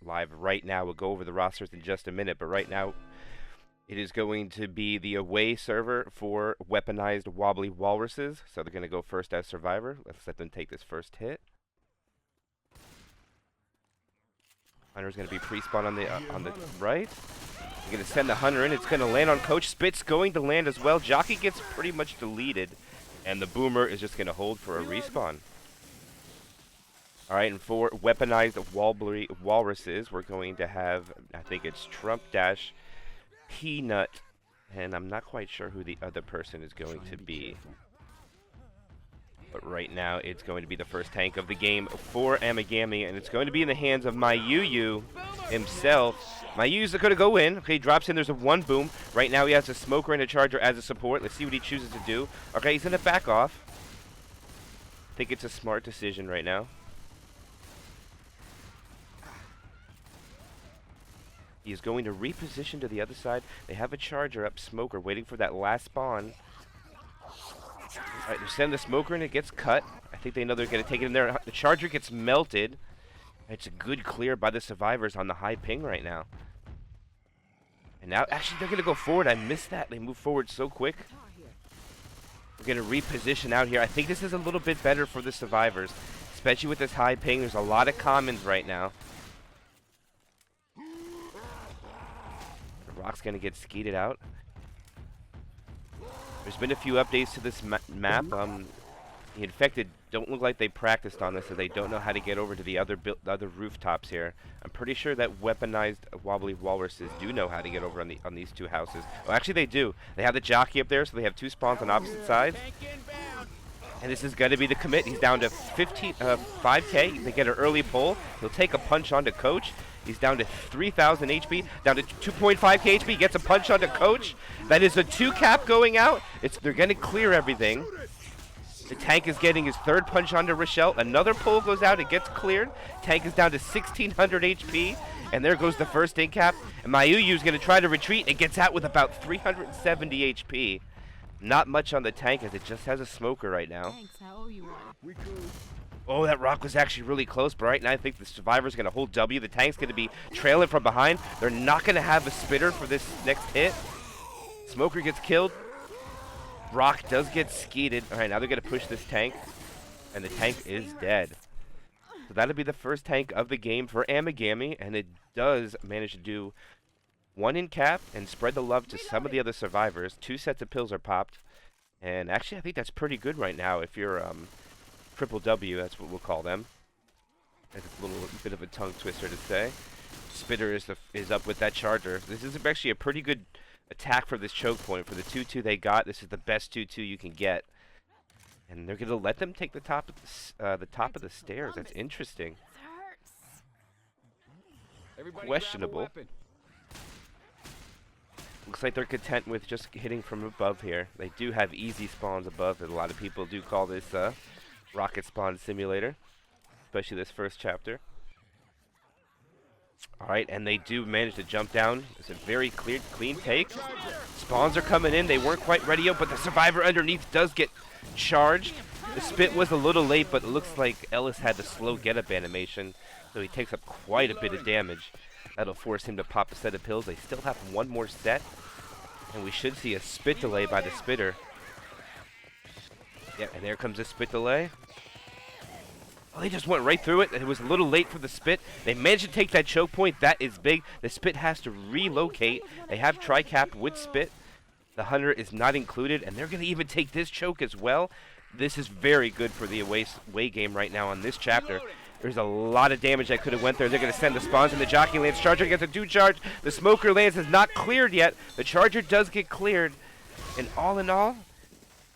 live right now. We'll go over the rosters in just a minute, but right now it is going to be the away server for Weaponized Wobbly Walruses. So they're going to go first as survivor. Let's let them take this first hit. Hunter's going to be pre-spawn on the right. You're going to send the Hunter in. It's going to land on Coach. Spit's going to land as well. Jockey gets pretty much deleted. And the Boomer is just going to hold for a respawn. Alright, and for Weaponized Wobbly Walruses, we're going to have, I think it's Trump Dash, Peanut, and I'm not quite sure who the other person is going to be. But right now, it's going to be the first tank of the game for Amagami, and it's going to be in the hands of my Yu himself. My Yu's going to go in. Okay, he drops in. There's a one boom. Right now, he has a smoker and a charger as a support. Let's see what he chooses to do. Okay, he's going to back off. I think it's a smart decision right now. He is going to reposition to the other side. They have a charger up, smoker, waiting for that last spawn. Alright, they send the smoker and it gets cut. I think they know they're going to take it in there. The charger gets melted. It's a good clear by the survivors on the high ping right now. And now, actually, they're going to go forward. I missed that. They move forward so quick. We're going to reposition out here. I think this is a little bit better for the survivors, especially with this high ping. There's a lot of commons right now. The Rock's going to get skeeted out. There's been a few updates to this map. The Infected don't look like they practiced on this, so they don't know how to get over to the other rooftops here. I'm pretty sure that Weaponized Wobbly Walruses do know how to get over on these two houses. Oh, actually they do. They have the jockey up there, so they have two spawns on opposite sides. And this is going to be the commit. He's down to 5k. They get an early pull. He'll take a punch onto Coach. He's down to 3,000 HP, down to 2.5k HP. Gets a punch onto Coach. That is a 2 cap going out. They're going to clear everything. The tank is getting his third punch onto Rochelle. Another pull goes out. It gets cleared. Tank is down to 1,600 HP. And there goes the first in cap. And Mayuyu is going to try to retreat. It gets out with about 370 HP. Not much on the tank as it just has a smoker right now. Thanks, I owe you one. Oh, that rock was actually really close, but right now I think the survivor's going to hold W. The tank's going to be trailing from behind. They're not going to have a spitter for this next hit. Smoker gets killed. Rock does get skeeted. All right, now they're going to push this tank, and the tank is dead. So that'll be the first tank of the game for Amagami, and it does manage to do one in cap and spread the love to some of the other survivors. 2 sets of pills are popped, and actually I think that's pretty good right now if you're Triple W, that's what we'll call them. That's a little bit of a tongue twister to say. Spitter is up with that charger. This is actually a pretty good attack for this choke point. For the 2-2 they got, this is the best 2-2 you can get. And they're going to let them take the top of the stairs. That's interesting. Questionable. Looks like they're content with just hitting from above here. They do have easy spawns above, and a lot of people do call this Rocket Spawn Simulator, especially this first chapter. Alright, and they do manage to jump down. It's a very clean take. Spawns are coming in. They weren't quite ready yet, but the survivor underneath does get charged. The spit was a little late, but it looks like Ellis had the slow get-up animation, so he takes up quite a bit of damage. That'll force him to pop a set of pills. They still have one more set, and we should see a spit delay by the spitter. Yeah, and there comes a spit delay. Oh, they just went right through it. It was a little late for the spit. They managed to take that choke point. That is big. The spit has to relocate. They have tri-cap with spit. The hunter is not included, and they're going to even take this choke as well. This is very good for the away game right now on this chapter. There's a lot of damage that could have went there. They're going to send the spawns, and the jockey lands. Charger gets a 2 charge. The smoker lands is not cleared yet. The charger does get cleared. And all in all,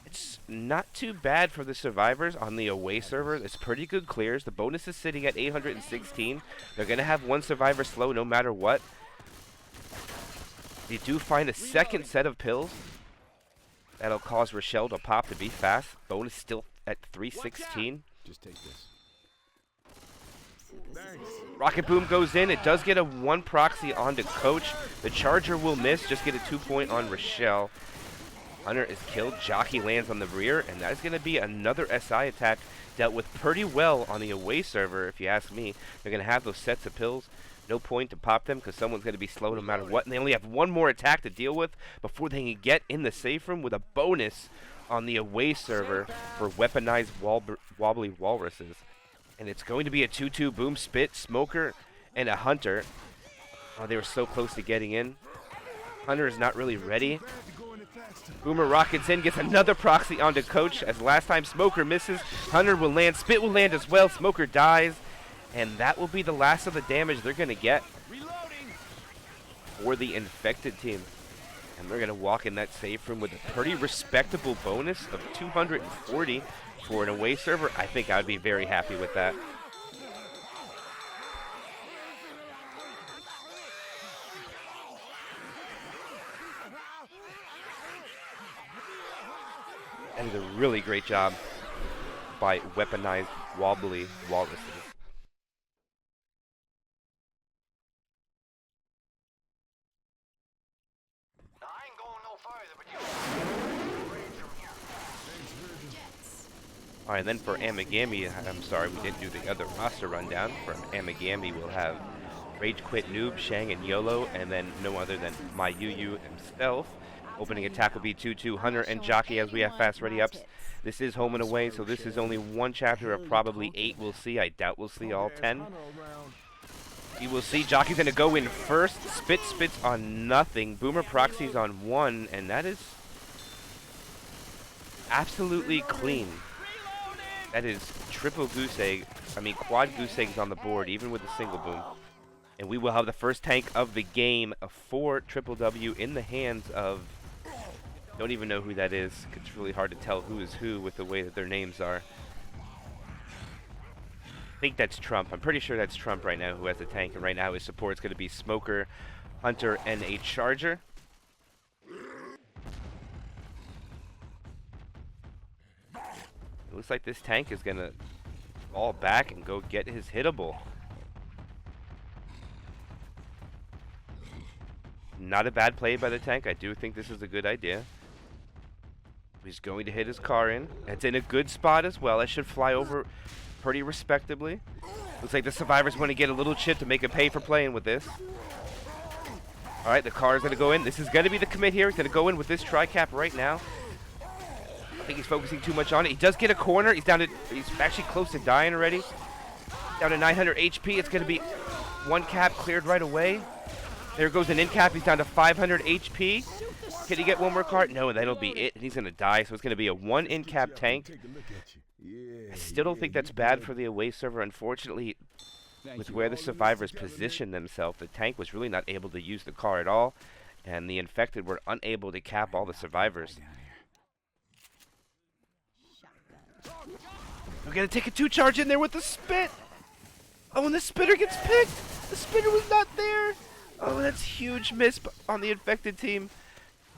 it's not too bad for the survivors on the away server. It's pretty good clears. The bonus is sitting at 816. They're going to have one survivor slow no matter what. They do find a second set of pills. That'll cause Rochelle to pop to be fast. Bonus still at 316. Just take this. Rocket Boom goes in. It does get a 1 proxy onto Coach. The charger will miss. Just get a 2 point on Rochelle. Hunter is killed. Jockey lands on the rear, and that's going to be another SI attack dealt with pretty well on the away server, if you ask me. They're going to have those sets of pills. No point to pop them because someone's going to be slow no matter what. And they only have one more attack to deal with before they can get in the safe room with a bonus on the away server for Weaponized Wobbly Walruses. And it's going to be a 2-2 boom spit, smoker, and a hunter. Oh, they were so close to getting in. Hunter is not really ready. Boomer rockets in, gets another proxy onto Coach. As last time Smoker misses, Hunter will land, Spit will land as well. Smoker dies, and that will be the last of the damage they're going to get for the infected team. And they're going to walk in that safe room with a pretty respectable bonus of 240 for an away server. I think I would be very happy with that. That is a really great job by Weaponized Wobbly Walruses. Alright, then for Amagami, I'm sorry we didn't do the other roster rundown. For Amagami, we'll have Rage Quit Noob, Shang, and YOLO, and then no other than My Yu himself. Opening attack will be 2-2 Hunter and Jockey as we have fast ready ups. This is home and away, so this is only one chapter of probably 8 we'll see. I doubt we'll see all 10. You will see Jockey's going to go in first. Spits on nothing. Boomer proxies on 1, and that is absolutely clean. That is triple goose egg. I mean, quad goose eggs on the board, even with a single boom. And we will have the first tank of the game for Triple W in the hands of... Don't even know who that is. It's really hard to tell who is who with the way that their names are. I think that's Trump. I'm pretty sure that's Trump right now who has the tank. And right now his support is going to be Smoker, Hunter, and a Charger. It looks like this tank is going to fall back and go get his hittable. Not a bad play by the tank. I do think this is a good idea. He's going to hit his car in. It's in a good spot as well. It should fly over pretty respectably. Looks like the survivors want to get a little chip to make him pay for playing with this. All right, the car is going to go in. This is going to be the commit here. He's going to go in with this tri-cap right now. I think he's focusing too much on it. He does get a corner. He's down to, he's actually close to dying already. Down to 900 HP. It's going to be one cap cleared right away. There goes an in cap. He's down to 500 HP. Can he get one more card? No, that'll be it. And he's going to die. So it's going to be a one in cap tank. I still don't think that's bad for the away server. Unfortunately, with where the survivors positioned themselves, the tank was really not able to use the car at all. And the infected were unable to cap all the survivors. We're going to take a 2-charge in there with the spit. Oh, and the spitter gets picked. The spitter was not there. Oh, that's huge miss on the infected team.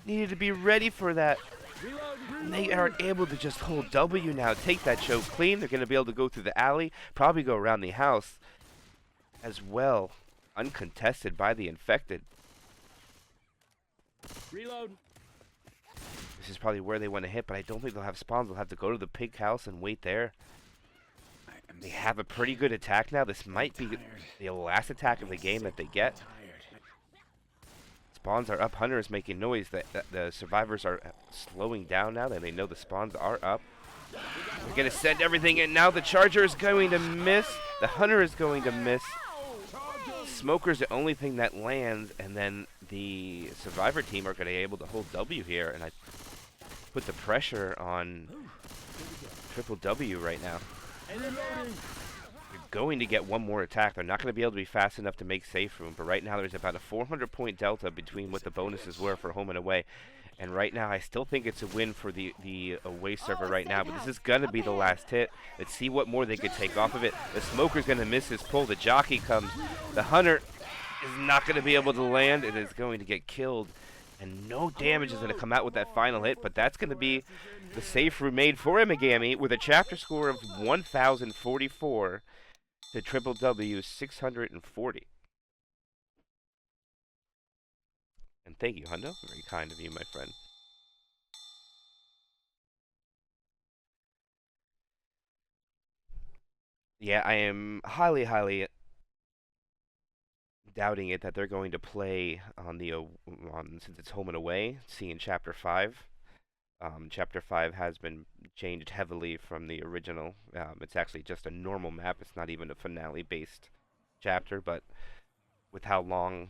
Needed to be ready for that. And they are able to just hold W now. Take that choke clean. They're going to be able to go through the alley. Probably go around the house as well. Uncontested by the infected. Reload. This is probably where they want to hit, but I don't think they'll have spawns. They'll have to go to the pig house and wait there. They have a pretty good attack now. This might be the last attack of the game that they get. Spawns are up. Hunter is making noise. The survivors are slowing down now that they know the spawns are up. We're going to send everything in now. The Charger is going to miss. The Hunter is going to miss. Smoker's the only thing that lands, and then the survivor team are going to be able to hold W here, and I put the pressure on Triple W right now. You're going to get one more attack. They're not going to be able to be fast enough to make safe room, but right now there's about a 400-point delta between what the bonuses were for home and away. And right now I still think it's a win for the away server right now, but this is going to be the last hit. Let's see what more they could take off of it. The Smoker's going to miss his pull. The Jockey comes. The Hunter is not going to be able to land. It is going to get killed. And no damage is going to come out with that final hit, but that's going to be the safe room made for Amagami with a chapter score of 1,044 to Triple W 640. And thank you, Hundo. Very kind of you, my friend. Yeah, I am highly doubting it that they're going to play on the since it's home and away. See in Chapter 5. Chapter 5 has been changed heavily from the original. It's actually just a normal map. It's not even a finale-based chapter, but with how long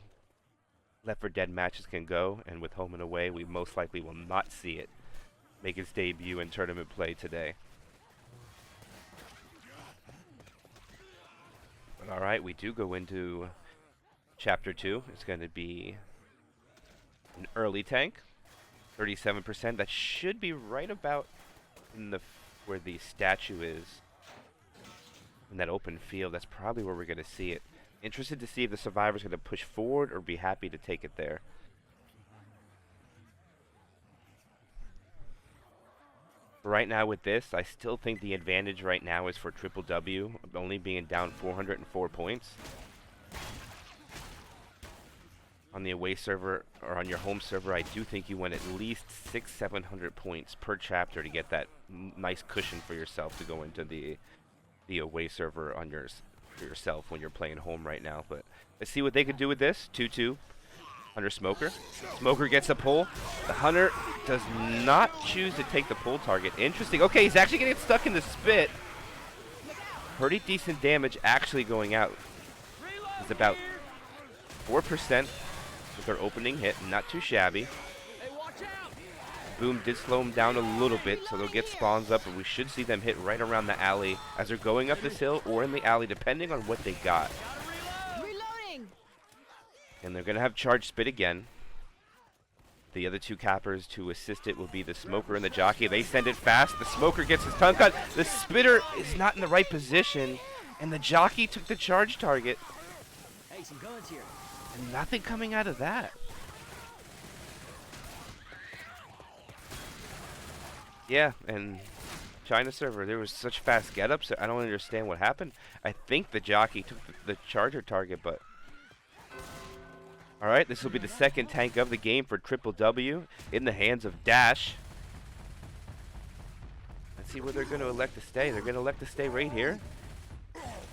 Left 4 Dead matches can go, and with home and away, we most likely will not see it make its debut in tournament play today. But alright, we do go into Chapter 2. It's going to be an early tank. 37%. That should be right about in the where the statue is. In that open field, that's probably where we're going to see it. Interested to see if the survivor's going to push forward or be happy to take it there. Right now with this, I still think the advantage right now is for Triple W, only being down 404 points. On the away server, or on your home server, I do think you want at least 600-700 points per chapter to get that nice cushion for yourself to go into the away server on for yourself when you're playing home right now. But let's see what they can do with this. 2-2. Hunter Smoker. Smoker gets a pull. The Hunter does not choose to take the pull target. Interesting. Okay, he's actually getting stuck in the spit. Pretty decent damage actually going out. It's about 4% with their opening hit. Not too shabby. Boom did slow him down a little bit, so they'll get spawns up, and we should see them hit right around the alley as they're going up this hill or in the alley, depending on what they got. And they're going to have charge spit again. The other two cappers to assist it will be the Smoker and the Jockey. They send it fast. The Smoker gets his tongue cut. The Spitter is not in the right position, and the Jockey took the charge target. Hey, some guns here. And nothing coming out of that. Yeah, and China server, there was such fast get-ups. I don't understand what happened. I think the Jockey took the charger target, but... Alright, this will be the second tank of the game for Triple W in the hands of Dash. Let's see where they're going to elect to stay. They're going to elect to stay right here.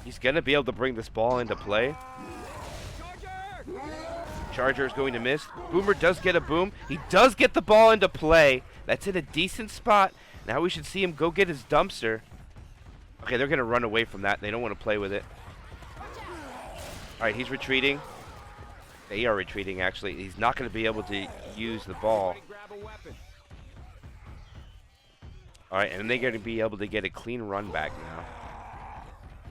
He's going to be able to bring this ball into play. Charger is going to miss. Boomer does get a boom. He does get the ball into play. That's in a decent spot. Now we should see him go get his dumpster. Okay, they're going to run away from that. They don't want to play with it. Alright, he's retreating. They are retreating, actually. He's not going to be able to use the ball. Alright, and they're going to be able to get a clean run back now.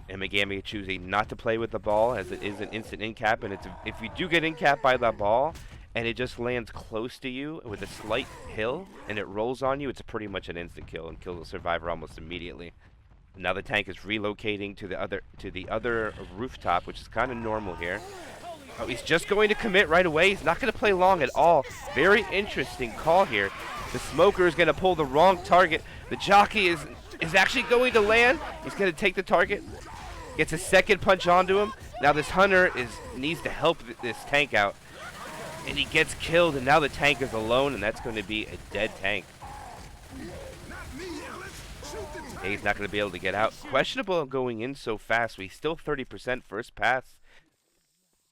And Amagami choosing not to play with the ball, as it is an instant in-cap. And if you do get in-cap by the ball, and it just lands close to you with a slight hill, and it rolls on you, it's pretty much an instant kill and kills the survivor almost immediately. Now the tank is relocating to the other rooftop, which is kind of normal here. Oh, he's just going to commit right away. He's not going to play long at all. Very interesting call here. The Smoker is going to pull the wrong target. The Jockey is actually going to land. He's going to take the target. Gets a second punch onto him. Now this Hunter needs to help this tank out. And he gets killed, and now the tank is alone, and that's going to be a dead tank. He's not going to be able to get out. Questionable going in so fast. He's still 30% first pass.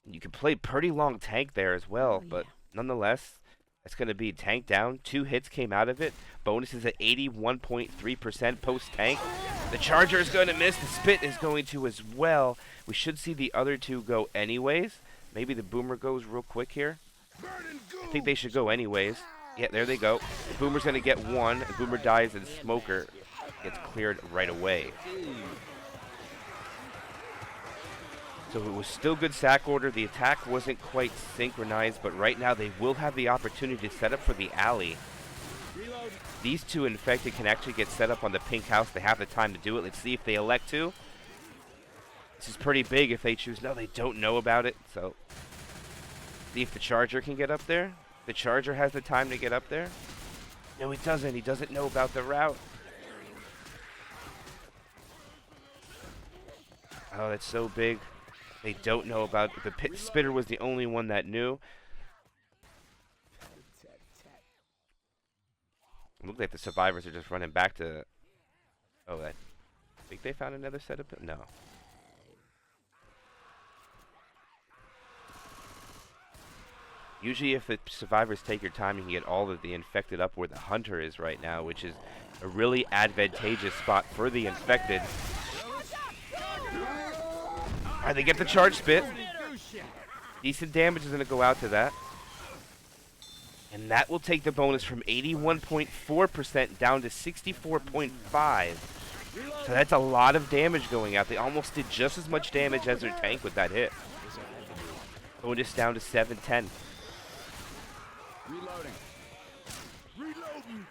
You can play pretty long tank there as well, but nonetheless, it's going to be tank down. 2 hits came out of it. Bonus is at 81.3% post-tank. The Charger is going to miss. The Spit is going to as well. We should see the other two go anyways. Maybe the Boomer goes real quick here. I think they should go anyways. Yeah, there they go. The Boomer's going to get one. The Boomer dies, and Smoker gets cleared right away. So it was still good sack order. The attack wasn't quite synchronized, but right now they will have the opportunity to set up for the alley. These two infected can actually get set up on the pink house. They have the time to do it. Let's see if they elect to. This is pretty big if they choose. No, they don't know about it. So see if the Charger can get up there. The Charger has the time to get up there. No, he doesn't. He doesn't know about the route. Oh, that's so big. They don't know about the pit. Spitter was the only one that knew. It looks like the survivors are just running back to... Oh, I think they found another set of... No. Usually if the survivors take your time, you can get all of the infected up where the hunter is right now, which is a really advantageous spot for the infected. Alright, they get the charge spit. Decent damage is going to go out to that. And that will take the bonus from 81.4% down to 64.5%. So that's a lot of damage going out. They almost did just as much damage as their tank with that hit. Bonus down to 710. Reloading. Reloading.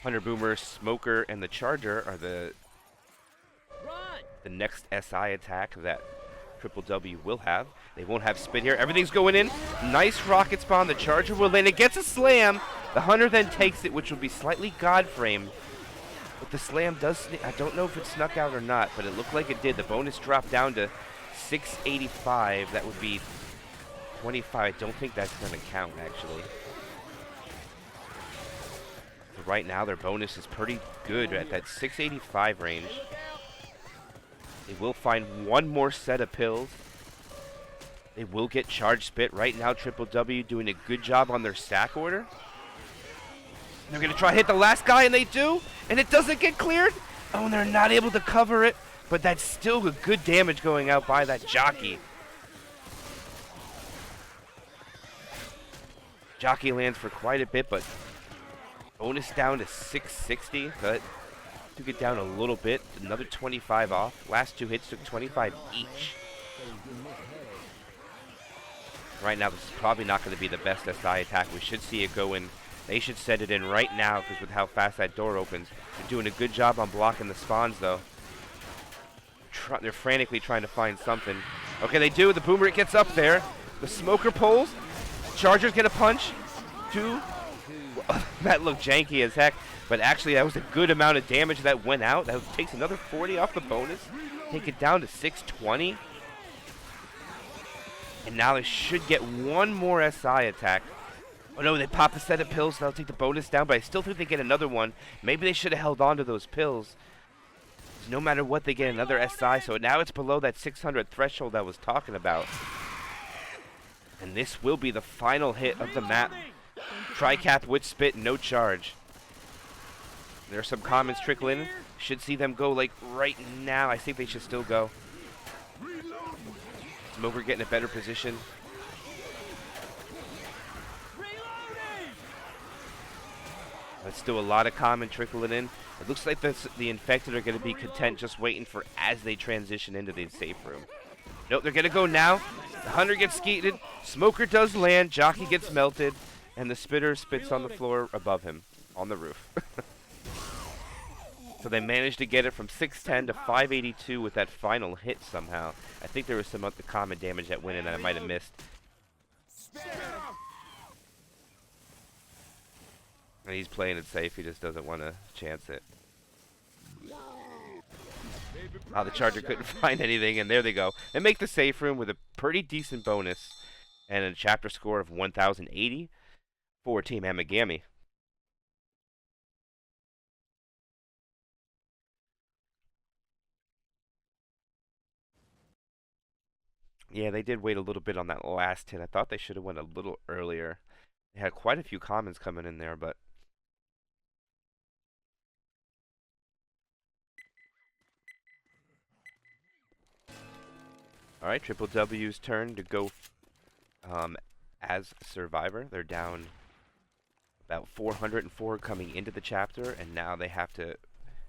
Hunter Boomer, Smoker, and the Charger are the next SI attack that Triple W will have. They won't have spit here. Everything's going in. Nice rocket spawn. The Charger will land. It gets a slam. The Hunter then takes it, which will be slightly God frame. But the slam does. I don't know if it snuck out or not, but it looked like it did. The bonus dropped down to 685. That would be 25. I don't think that's going to count, actually. But right now, their bonus is pretty good at that 685 range. They will find one more set of pills. They will get charged spit. Right now, Triple W doing a good job on their stack order. They're going to try to hit the last guy, and they do. And it doesn't get cleared. Oh, and they're not able to cover it. But that's still a good damage going out by that Jockey. Jockey lands for quite a bit, but bonus down to 660. But took it down a little bit. Another 25 off. Last two hits took 25 each. Right now, this is probably not going to be the best SI attack. We should see it go in. They should set it in right now because with how fast that door opens. They're doing a good job on blocking the spawns, though. They're frantically trying to find something. Okay, they do. The Boomer gets up there. The Smoker pulls. Chargers get a punch. Two. That looked janky as heck. But actually, that was a good amount of damage that went out. That takes another 40 off the bonus. Take it down to 620. And now they should get one more SI attack. Oh no, they pop a set of pills. That'll take the bonus down, but I still think they get another one. Maybe they should have held on to those pills. No matter what, they get another SI. So now it's below that 600 threshold I was talking about. And this will be the final hit of the map. Tri-cap with spit, no charge. There's some comments trickling in. Should see them go like right now. I think they should still go. Smoker getting a better position. But still a lot of comment trickling in. It looks like the infected are going to be content just waiting for as they transition into the safe room. Nope, they're going to go now. The Hunter gets skeeted. Smoker does land. Jockey gets melted. And the Spitter spits on the floor above him on the roof. So they managed to get it from 610 to 582 with that final hit somehow. I think there was some other common damage that went in that I might have missed. And he's playing it safe. He just doesn't want to chance it. Oh, the Charger couldn't find anything, and there they go. They make the safe room with a pretty decent bonus and a chapter score of 1,080 for Team Amagami. Yeah, they did wait a little bit on that last hit. I thought they should have went a little earlier. They had quite a few comments coming in there, but... Alright, Triple W's turn to go as Survivor. They're down about 404 coming into the chapter, and now they have to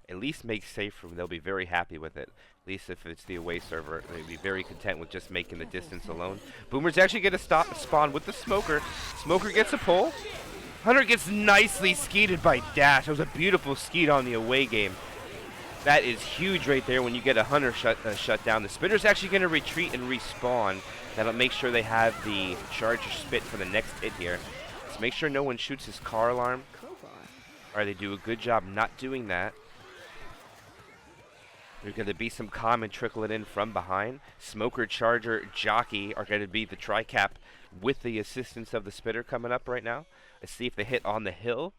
at least make safe room. They'll be very happy with it. At least if it's the away server, they'd be very content with just making the distance alone. Boomers actually get a spawn with the Smoker. Smoker gets a pull. Hunter gets nicely skeeted by Dash. That was a beautiful skeet on the away game. That is huge right there when you get a Hunter shut down. The Spitter's actually going to retreat and respawn. That'll make sure they have the Charger spit for the next hit here. Let's make sure no one shoots his car alarm. Alright, they do a good job not doing that. There's going to be some comment trickling in from behind. Smoker, Charger, Jockey are going to be the tri-cap with the assistance of the Spitter coming up right now. Let's see if they hit on the hill.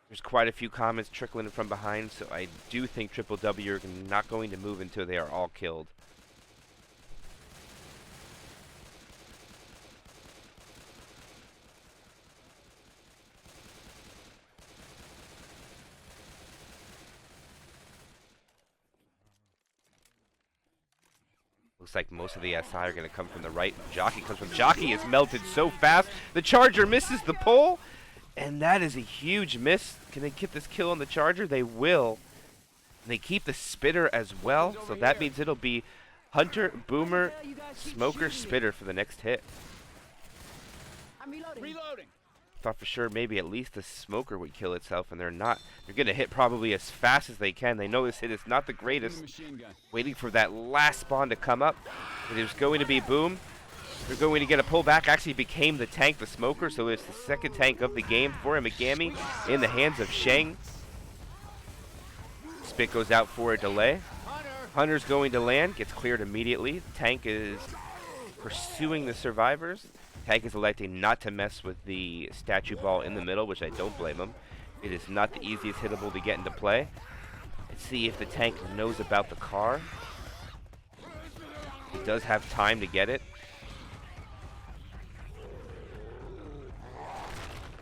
There's quite a few comments trickling in from behind, so I do think Triple W are not going to move until they are all killed. Looks like most of the SI are going to come from the right. Jockey comes from. Jockey is melted so fast. The Charger misses the pole. And that is a huge miss. Can they get this kill on the Charger? They will. They keep the Spitter as well. So that means it'll be Hunter, Boomer, Smoker, Spitter for the next hit. I'm reloading. Thought for sure maybe at least the Smoker would kill itself, and they're not. They're going to hit probably as fast as they can. They know this hit is not the greatest. Waiting for that last spawn to come up. It is going to be Boom. They're going to get a pullback. Actually became the tank, the Smoker, so it's the second tank of the game for Amagami in the hands of Sheng. Spit goes out for a delay. Hunter's going to land, gets cleared immediately. Tank is pursuing the survivors. Tank is electing not to mess with the statue ball in the middle, which I don't blame him. It is not the easiest hittable to get into play. Let's see if the tank knows about the car. He does have time to get it.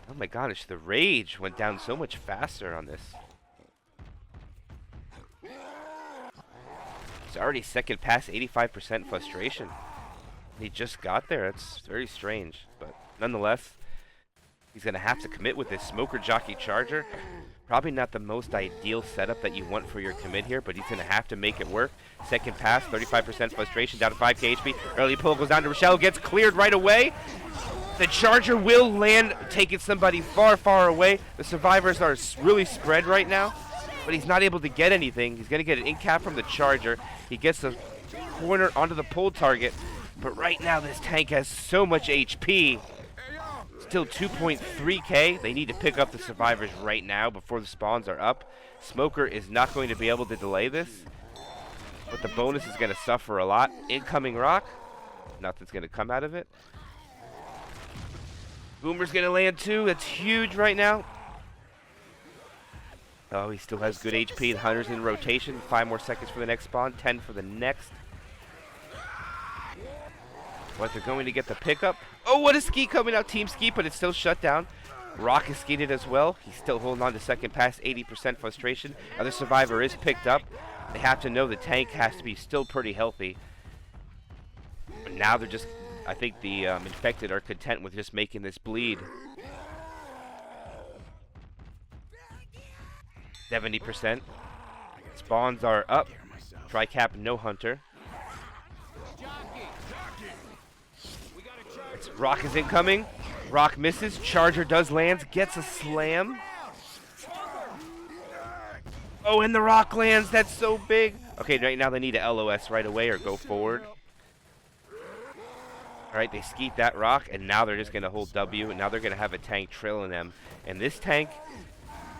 Oh my gosh, the rage went down so much faster on this. It's already second past 85% frustration. He just got there. It's very strange, but nonetheless, he's going to have to commit with this Smoker Jockey Charger. Probably not the most ideal setup that you want for your commit here, but he's going to have to make it work. Second pass, 35% frustration, down to 5k HP. Early pull goes down to Rochelle, gets cleared right away. The Charger will land, taking somebody far, far away. The survivors are really spread right now, but he's not able to get anything. He's going to get an in-cap from the Charger. He gets the corner onto the pull target. But right now, this tank has so much HP. Still 2.3k. They need to pick up the survivors right now before the spawns are up. Smoker is not going to be able to delay this. But the bonus is going to suffer a lot. Incoming rock. Nothing's going to come out of it. Boomer's going to land too. That's huge right now. Oh, he still has good HP. The Hunter's in rotation. 5 more seconds for the next spawn. 10 for the next. But they're going to get the pickup. Oh, what a ski coming out. Team ski, but it's still shut down. Rock is skied as well. He's still holding on to second past 80% frustration. Other survivor is picked up. They have to know the tank has to be still pretty healthy. But now they're just, I think the infected are content with just making this bleed. 70%. Spawns are up. Tri-cap, no Hunter. Rock is incoming. Rock misses. Charger does land. Gets a slam. Oh, and the Rock lands. That's so big. Okay, right now they need a LOS right away or go forward. Alright, they skeet that Rock, and now they're just going to hold W, and now they're going to have a tank trailing them. And this tank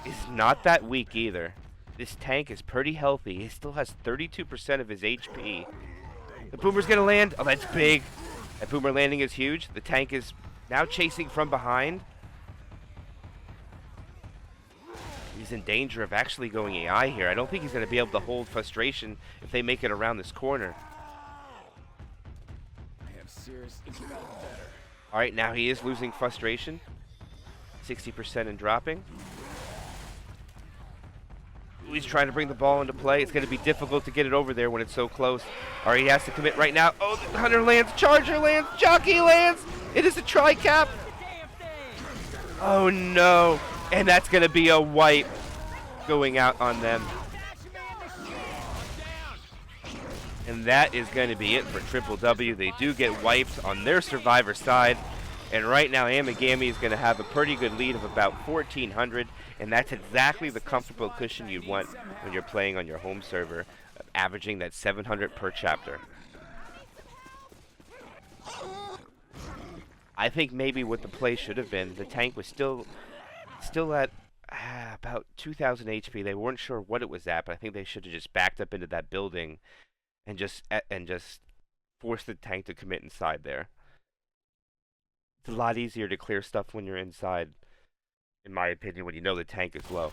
is not that weak either. This tank is pretty healthy. He still has 32% of his HP. The Boomer's going to land. Oh, that's big. That Boomer landing is huge. The tank is now chasing from behind. He's in danger of actually going AI here. I don't think he's going to be able to hold frustration if they make it around this corner. Alright, now he is losing frustration. 60% and dropping. He's trying to bring the ball into play. It's going to be difficult to get it over there when it's so close. All right, he has to commit right now. Oh, the Hunter lands. Charger lands. Jockey lands. It is a tri-cap. Oh, no. And that's going to be a wipe going out on them. And that is going to be it for Triple W. They do get wiped on their survivor side. And right now, Amagami is going to have a pretty good lead of about 1,400. And that's exactly the comfortable cushion you'd want when you're playing on your home server, averaging that 700 per chapter. I think maybe what the play should have been, the tank was still at about 2,000 HP. They weren't sure what it was at, but I think they should have just backed up into that building and just forced the tank to commit inside there. It's a lot easier to clear stuff when you're inside, in my opinion, when you know the tank is low.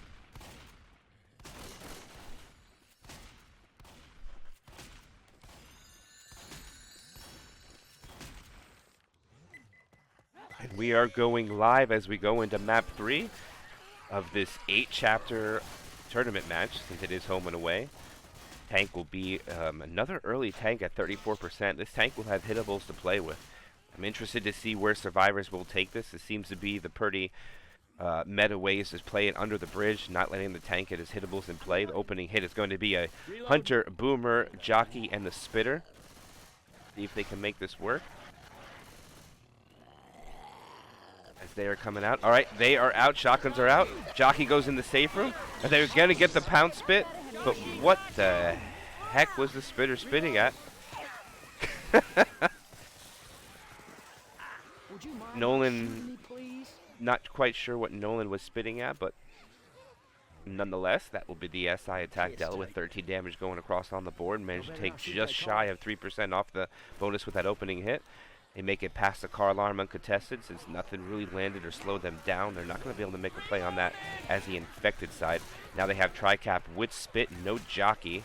And we are going live as we go into map 3 of this 8-chapter tournament match, since it is home and away. tank will be another early tank at 34%. This tank will have hittables to play with. I'm interested to see where survivors will take this. This seems to be the pretty meta ways to play it under the bridge, not letting the tank get his hittables in play. The opening hit is going to be a Hunter, Boomer, Jockey, and the Spitter. See if they can make this work. As they are coming out. All right, they are out. Shotguns are out. Jockey goes in the safe room. And they're going to get the pound spit. But what the heck was the Spitter spitting at? Nolan, not quite sure what Nolan was spitting at, but nonetheless, that will be the SI attack. Della with 13 damage going across on the board. Managed to take just shy of 3% off the bonus with that opening hit. They make it past the car alarm uncontested. Since nothing really landed or slowed them down, they're not going to be able to make a play on that as the infected side. Now they have Tricap with spit, no jockey.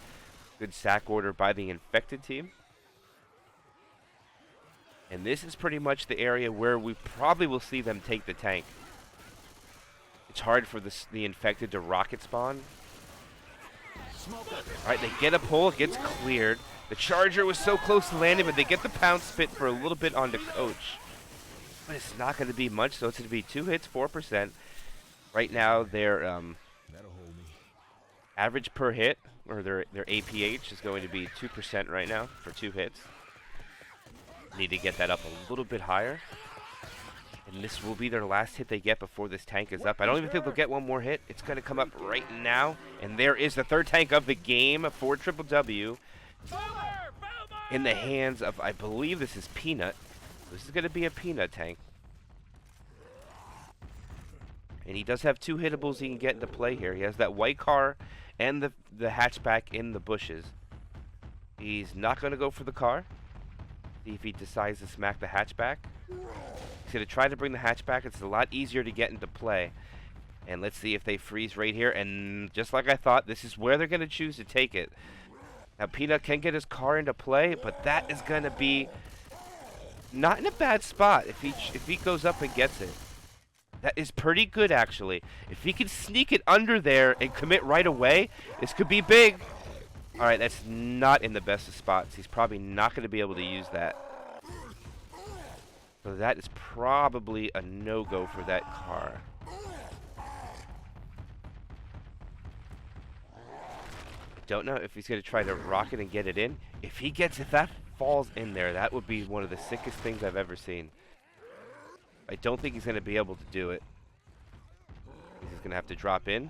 Good sack order by the infected team. And this is pretty much the area where we probably will see them take the tank. It's hard for the infected to rocket spawn. Alright, they get a pull, it gets cleared. The charger was so close to landing, but they get the pound spit for a little bit onto Coach. But it's not going to be much, so it's going to be 2 hits, 4%. Right now, their average per hit, or their APH, is going to be 2% right now for 2 hits. Need to get that up a little bit higher. And this will be their last hit they get before this tank is up. I don't even think they'll get one more hit. It's going to come up right now. And there is the third tank of the game for Triple W. In the hands of, I believe this is Peanut. This is going to be a Peanut tank. And he does have 2 hittables he can get into play here. He has that white car and the hatchback in the bushes. He's not going to go for the car. See if he decides to smack the hatchback. He's going to try to bring the hatchback. It's a lot easier to get into play. And let's see if they freeze right here. And just like I thought, this is where they're going to choose to take it. Now, Peanut can get his car into play, but that is going to be not in a bad spot if he goes up and gets it. That is pretty good, actually. If he can sneak it under there and commit right away, this could be big. All right, that's not in the best of spots. He's probably not going to be able to use that. So that is probably a no-go for that car. Don't know if he's going to try to rock it and get it in. If that falls in there, that would be one of the sickest things I've ever seen. I don't think he's going to be able to do it. He's going to have to drop in.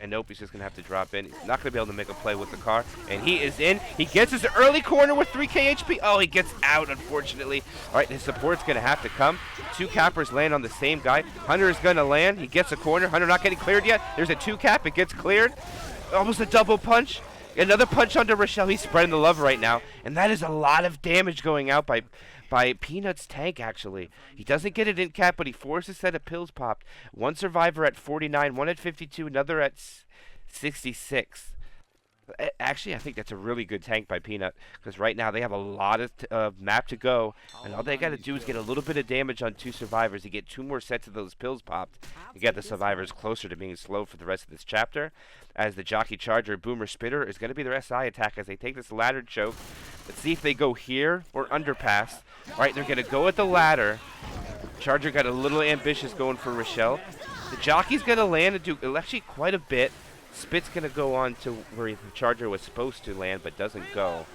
And nope, he's just going to have to drop in. He's not going to be able to make a play with the car. And he is in. He gets his early corner with 3k HP. Oh, he gets out, unfortunately. All right, his support's going to have to come. 2 cappers land on the same guy. Hunter is going to land. He gets a corner. Hunter not getting cleared yet. There's a 2 cap. It gets cleared. Almost a double punch. Another punch onto Rochelle. He's spreading the love right now. And that is a lot of damage going out by Peanut's tank, actually. He doesn't get it in cap, but he forces a set of pills popped. 1 survivor at 49, 1 at 52, another at 66. Actually, I think that's a really good tank by Peanut, because right now they have a lot of map to go, and all they got to do is get a little bit of damage on 2 survivors to get 2 more sets of those pills popped and get the survivors closer to being slow for the rest of this chapter, as the Jockey Charger Boomer Spitter is going to be their SI attack as they take this ladder choke. Let's see if they go here or underpass. All right, they're going to go at the ladder. Charger got a little ambitious going for Rochelle. The Jockey's going to land and do actually quite a bit. Spit's going to go on to where the Charger was supposed to land, but doesn't go.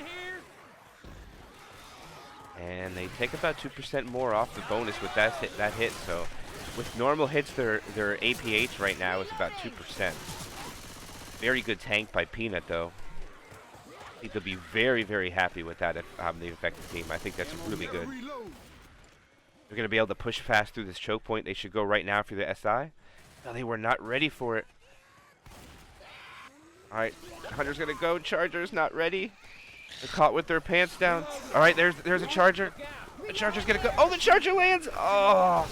And they take about 2% more off the bonus with that hit. So with normal hits, their APH right now is about 2%. Very good tank by Peanut, though. I think they'll be very, very happy with that if the infected team. I think that's really good. They're going to be able to push fast through this choke point. They should go right now for the SI. No, they were not ready for it. All right, Hunter's going to go. Charger's not ready. They're caught with their pants down. All right, there's a Charger. The Charger's going to go. Oh, the Charger lands. Oh,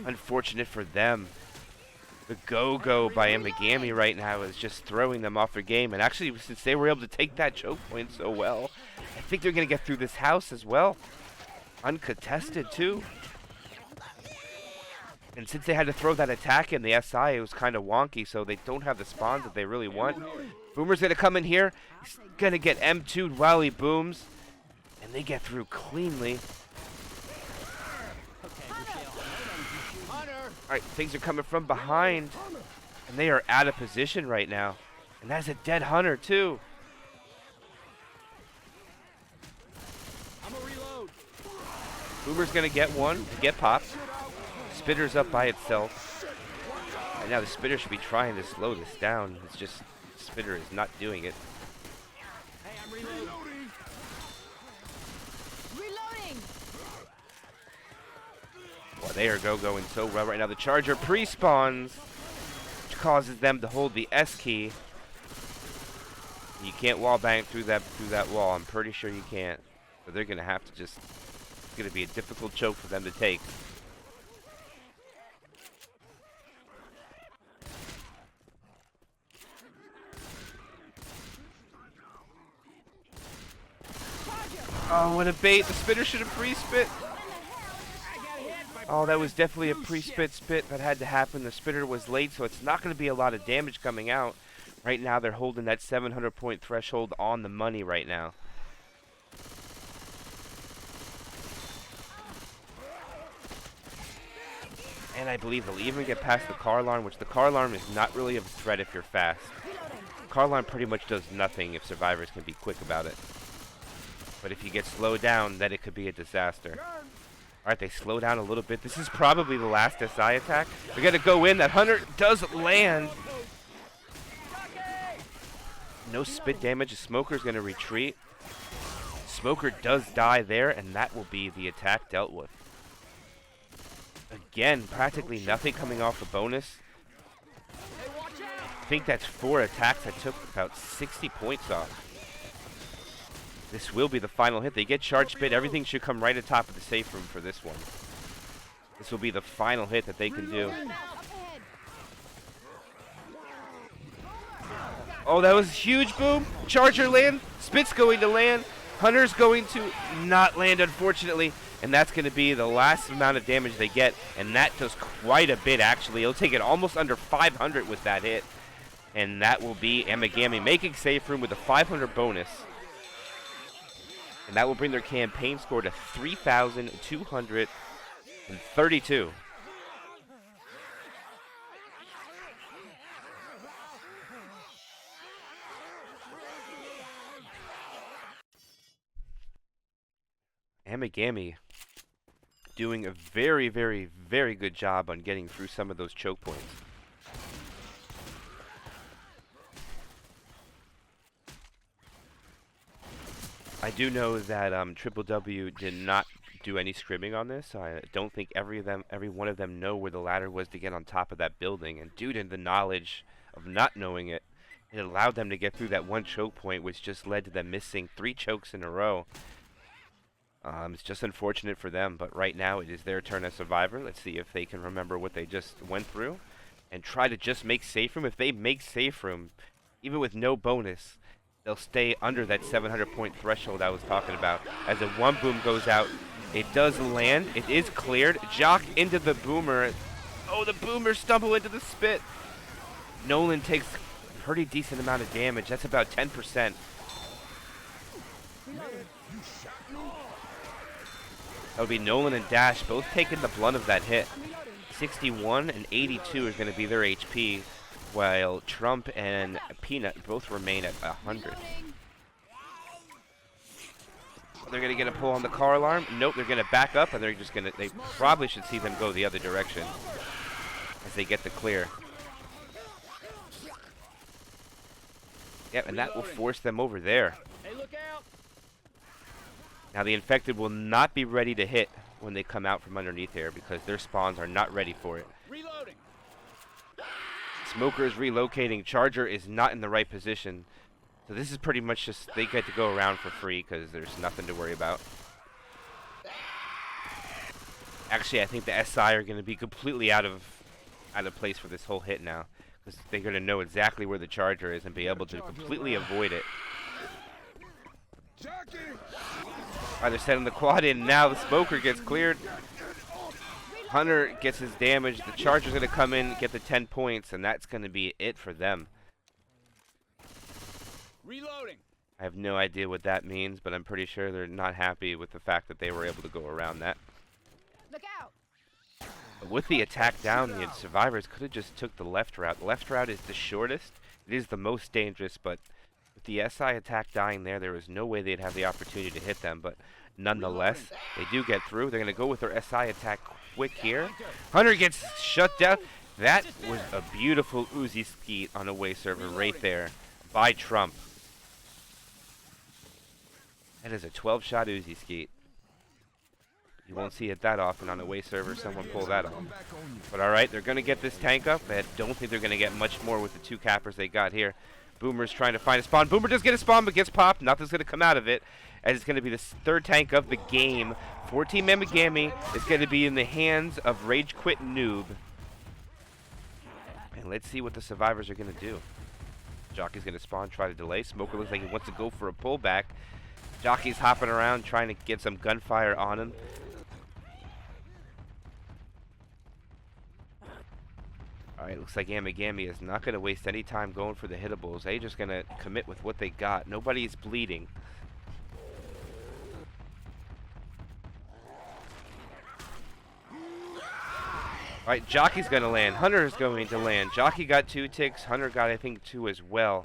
unfortunate for them. The go-go by Amagami right now is just throwing them off their game. And actually, since they were able to take that choke point so well, I think they're going to get through this house as well. Uncontested, too. And since they had to throw that attack in the SI, it was kind of wonky, so they don't have the spawns that they really want. Boomer's going to come in here. He's going to get M2'd while he booms. And they get through cleanly. Alright, things are coming from behind. And they are out of position right now. And that's a dead hunter, too. Boomer's going to get one, get popped. Spitter's up by itself. And now the Spitter should be trying to slow this down. It's just, Spitter is not doing it. Hey, I'm reloading. Reloading. Well, they are going so well right now. The Charger pre-spawns, which causes them to hold the S key. You can't wall bang through that wall. I'm pretty sure you can't. So they're gonna have to just. It's gonna be a difficult choke for them to take. Oh, what a bait! The Spitter should have pre-spit. Oh, that was definitely a pre-spit spit that had to happen. The Spitter was late, so it's not going to be a lot of damage coming out. Right now, they're holding that 700-point threshold on the money right now. And I believe they'll even get past the car alarm, which the car alarm is not really a threat if you're fast. Car alarm pretty much does nothing if survivors can be quick about it. But if you get slowed down, then it could be a disaster. Alright, they slow down a little bit. This is probably the last SI attack. They're going to go in. That hunter does land. No spit damage. The Smoker's going to retreat. Smoker does die there, and that will be the attack dealt with. Again, practically nothing coming off the bonus. I think that's 4 attacks that took about 60 points off. This will be the final hit. They get charge spit. Everything should come right atop of the safe room for this one. This will be the final hit that they can do. Oh, that was huge boom. Charger land. Spit's going to land. Hunter's going to not land, unfortunately. And that's going to be the last amount of damage they get. And that does quite a bit, actually. It'll take it almost under 500 with that hit. And that will be Amagami making safe room with a 500 bonus. And that will bring their campaign score to 3,232. Amagami doing a very, very, very good job on getting through some of those choke points. I do know that Triple W did not do any scrimming on this. I don't think every one of them know where the ladder was to get on top of that building. And due to the knowledge of not knowing it, it allowed them to get through that one choke point, which just led to them missing 3 chokes in a row. It's just unfortunate for them, but right now it is their turn as survivor. Let's see if they can remember what they just went through and try to just make safe room. If they make safe room, even with no bonus, they'll stay under that 700-point threshold I was talking about. As the one boom goes out, it does land. It is cleared. Jock into the boomer. Oh, the boomer stumbled into the spit. Nolan takes a pretty decent amount of damage. That's about 10%. That would be Nolan and Dash both taking the blunt of that hit. 61 and 82 is going to be their HP, while Trump and Peanut both remain at 100. They're going to get a pull on the car alarm. Nope, they're going to back up, and they're just going to... They probably should see them go the other direction as they get the clear. Yep, and that will force them over there. Hey, look out. Now, the infected will not be ready to hit when they come out from underneath here because their spawns are not ready for it. Reloading. Smoker is relocating. Charger is not in the right position. So this is pretty much just they get to go around for free because there's nothing to worry about. Actually, I think the SI are going to be completely out of place for this whole hit now because they're going to know exactly where the Charger is and be able to completely avoid it. They're setting the quad in now. The Smoker gets cleared. Hunter gets his damage. The Charger's going to come in, get the 10 points, and that's going to be it for them. Reloading. I have no idea what that means, but I'm pretty sure they're not happy with the fact that they were able to go around that. Look out. But with the attack down, the survivors could have just took the left route. The left route is the shortest. It is the most dangerous, but with the SI attack dying there was no way they'd have the opportunity to hit them. But nonetheless, they do get through. They're going to go with their SI attack quick here. Hunter gets shut down. That was a beautiful Uzi skeet on a way server right there by Trump. That is a 12-shot Uzi skeet. You won't see it that often on a way server. Someone pull that off. But alright, they're going to get this tank up. I don't think they're going to get much more with the 2 cappers they got here. Boomer's trying to find a spawn. Boomer does get a spawn, but gets popped. Nothing's going to come out of it. As it's going to be the 3rd tank of the game. 14-man Amagami is going to be in the hands of Rage Quit Noob. And let's see what the survivors are going to do. Jockey's going to spawn, try to delay. Smoker looks like he wants to go for a pullback. Jockey's hopping around, trying to get some gunfire on him. Alright, looks like Amagami is not going to waste any time going for the hittables. They're just going to commit with what they got. Nobody's bleeding. Alright, Jockey's going to land. Hunter is going to land. Jockey got 2 ticks. Hunter got, I think, 2 as well.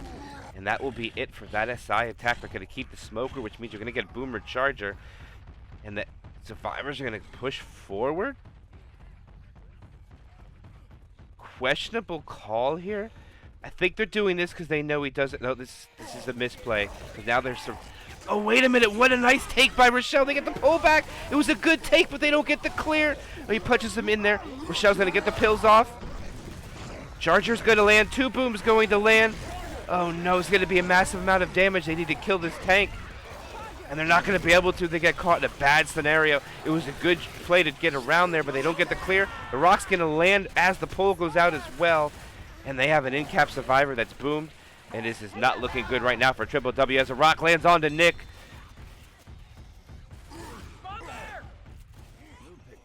And that will be it for that SI attack. They're going to keep the Smoker, which means you're going to get Boomer Charger. And the survivors are going to push forward. Questionable call here. I think they're doing this because they know he doesn't. No, this is a misplay. Because now they're. Oh, wait a minute. What a nice take by Rochelle. They get the pullback. It was a good take, but they don't get the clear. Oh, he punches him in there. Rochelle's going to get the pills off. Charger's going to land. 2 booms going to land. Oh no, it's going to be a massive amount of damage. They need to kill this tank. And they're not going to be able to. They get caught in a bad scenario. It was a good play to get around there, but they don't get the clear. The rock's going to land as the pole goes out as well. And they have an in-cap survivor that's boomed. And this is not looking good right now for Triple W as a rock lands onto Nick.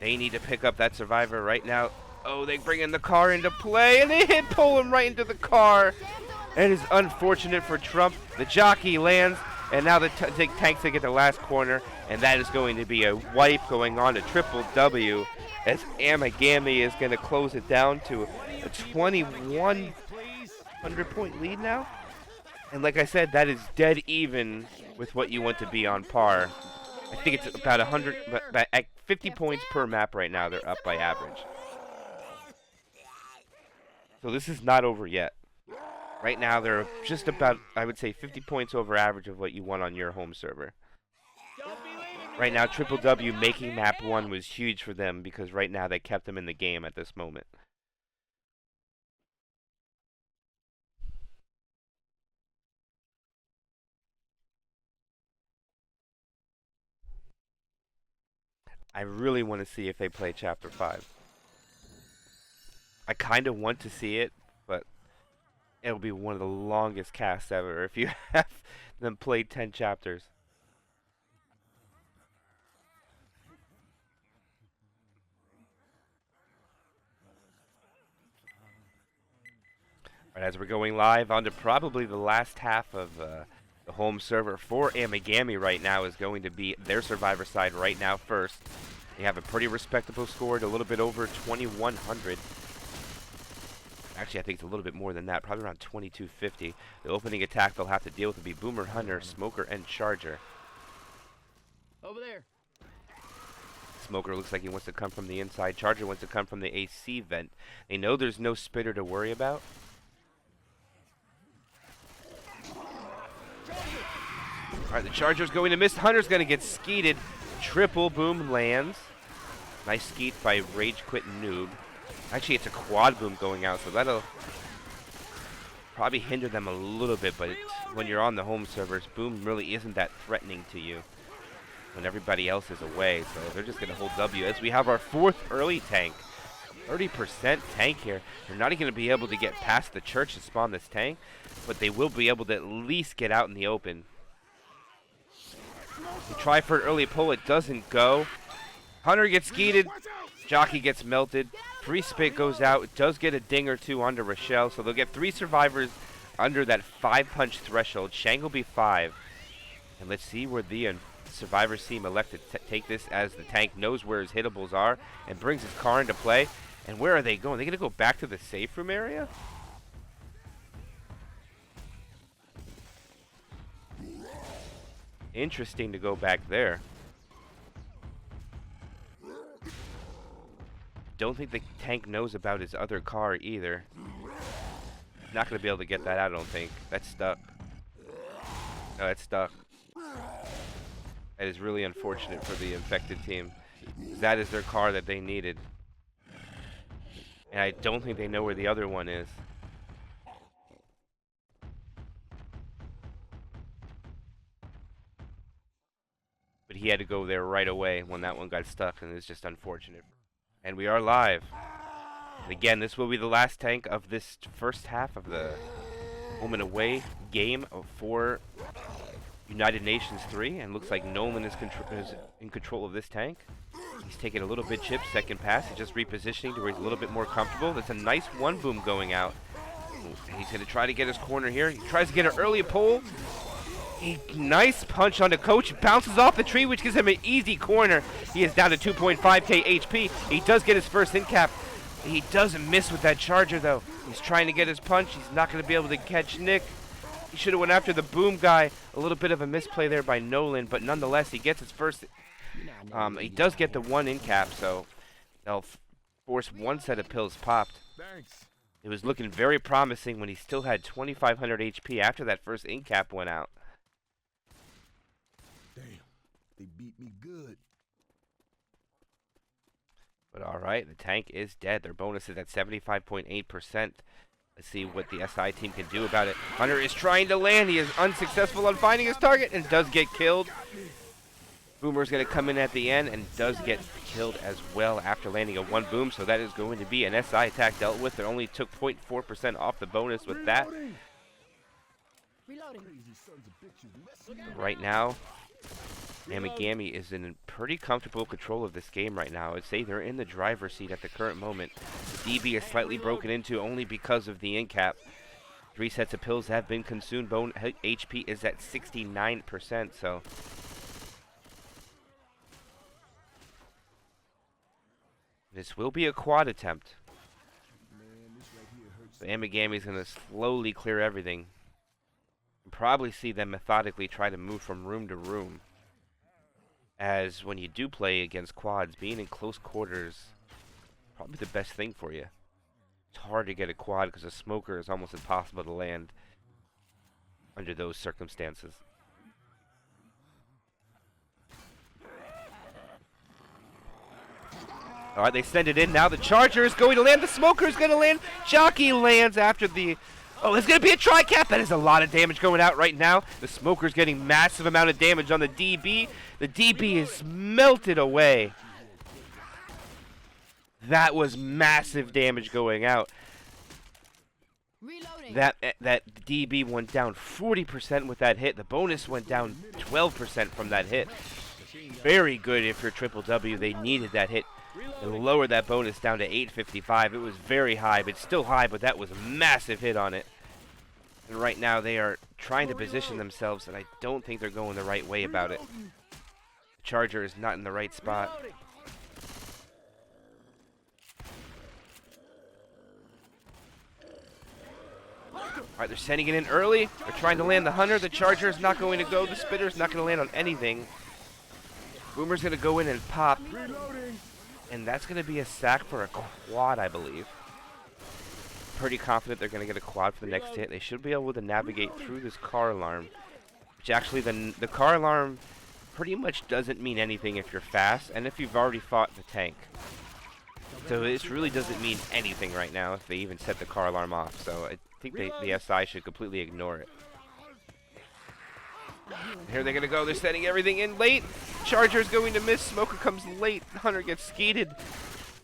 They need to pick up that survivor right now. Oh, they bring in the car into play, and they pull him right into the car. It is unfortunate for Trump. The jockey lands, and now the tanks they get the last corner, and that is going to be a wipe going on to Triple W as Amagami is going to close it down to a 2,100-point lead now. And like I said, that is dead even with what you want to be on par. I think it's about 100, but at 50 points per map right now, they're up by average. So this is not over yet. Right now, they're just about, I would say, 50 points over average of what you want on your home server. Right now, Triple W making map 1 was huge for them because right now they kept them in the game at this moment. I really want to see if they play Chapter 5. I kind of want to see it, but it'll be one of the longest casts ever if you have them play 10 chapters. Right, as we're going live onto probably the last half of the home server for Amagami right now is going to be their survivor side right now first. They have a pretty respectable score, a little bit over 2,100. Actually, I think it's a little bit more than that, probably around 2,250. The opening attack they'll have to deal with will be Boomer, Hunter, Smoker, and Charger. Over there. Smoker looks like he wants to come from the inside. Charger wants to come from the AC vent. They know there's no spitter to worry about. Alright, the Charger's going to miss. Hunter's going to get skeeted. Triple boom lands. Nice skeet by Rage Quit Noob. Actually, it's a quad boom going out, so that'll probably hinder them a little bit, but when you're on the home servers, boom really isn't that threatening to you when everybody else is away, so they're just going to hold W. As we have our 4th early tank. 30% tank here. They're not even going to be able to get past the church to spawn this tank, but they will be able to at least get out in the open. They try for an early pull, it doesn't go. Hunter gets skeeted. Jockey gets melted. Free spit goes out. It does get a ding or two onto Rochelle, so they'll get 3 survivors under that 5-punch threshold. Shang will be 5. And let's see where the survivors team elected to take this, as the tank knows where his hittables are and brings his car into play. And where are they going? They're going to go back to the safe room area? Interesting to go back there. Don't think the tank knows about his other car either. Not going to be able to get that out, I don't think. That's stuck. No, it's stuck. That is really unfortunate for the infected team. That is their car that they needed. And I don't think they know where the other one is. But he had to go there right away when that one got stuck, and it's just unfortunate. And we are live. And again, this will be the last tank of this first half of the home and away game for United Nations 3. And looks like Nolan is in control of this tank. He's taking a little bit chip, second pass. He's just repositioning to where he's a little bit more comfortable. That's a nice one boom going out. He's going to try to get his corner here. He tries to get an early pull. Nice punch on the coach. Bounces off the tree, which gives him an easy corner. He is down to 2.5k HP. He does get his first in cap. He doesn't miss with that charger, though. He's trying to get his punch. He's not going to be able to catch Nick. He should have went after the boom guy. A little bit of a misplay there by Nolan, but nonetheless, he gets his first. He does get the 1 in cap, so they'll force 1 set of pills popped. Thanks. It was looking very promising when he still had 2,500 HP after that first in cap went out. Damn, they beat me good. But alright, the tank is dead. Their bonus is at 75.8%. Let's see what the SI team can do about it. Hunter is trying to land. He is unsuccessful on finding his target and does get killed. Boomer's going to come in at the end and does get killed as well after landing a 1 boom. So that is going to be an SI attack dealt with. It only took 0.4% off the bonus with that. Reloading. Right now, Amagami is in pretty comfortable control of this game right now. I'd say they're in the driver's seat at the current moment. The DB is slightly broken into only because of the in cap. 3 sets of pills have been consumed. Bone HP is at 69%, so this will be a quad attempt. So Amagami is going to slowly clear everything. You'll probably see them methodically try to move from room to room. As when you do play against quads, being in close quarters is probably the best thing for you. It's hard to get a quad because a smoker is almost impossible to land under those circumstances. Alright, they send it in. Now the charger is going to land. The smoker is going to land. Jockey lands after the... Oh, there's going to be a tri-cap. That is a lot of damage going out right now. The smoker's getting massive amount of damage on the DB. The DB is melted away. That was massive damage going out. Reloading. That DB went down 40% with that hit. The bonus went down 12% from that hit. Very good if you're Triple W. They needed that hit. They lowered that bonus down to 855. It was very high, but still high, but that was a massive hit on it. And right now they are trying to position themselves, and I don't think they're going the right way about it. The charger is not in the right spot. Alright, they're sending it in early. They're trying to land the Hunter. The charger is not going to go. The spitter's not going to land on anything. Boomer's going to go in and pop. And that's going to be a sack for a quad, I believe. Pretty confident they're going to get a quad for the next hit. They should be able to navigate through this car alarm. Which actually, the car alarm pretty much doesn't mean anything if you're fast. And if you've already fought the tank. So this really doesn't mean anything right now if they even set the car alarm off. So I think the SI should completely ignore it. Here they're going to go. They're setting everything in late. Charger's going to miss. Smoker comes late. Hunter gets skeeted.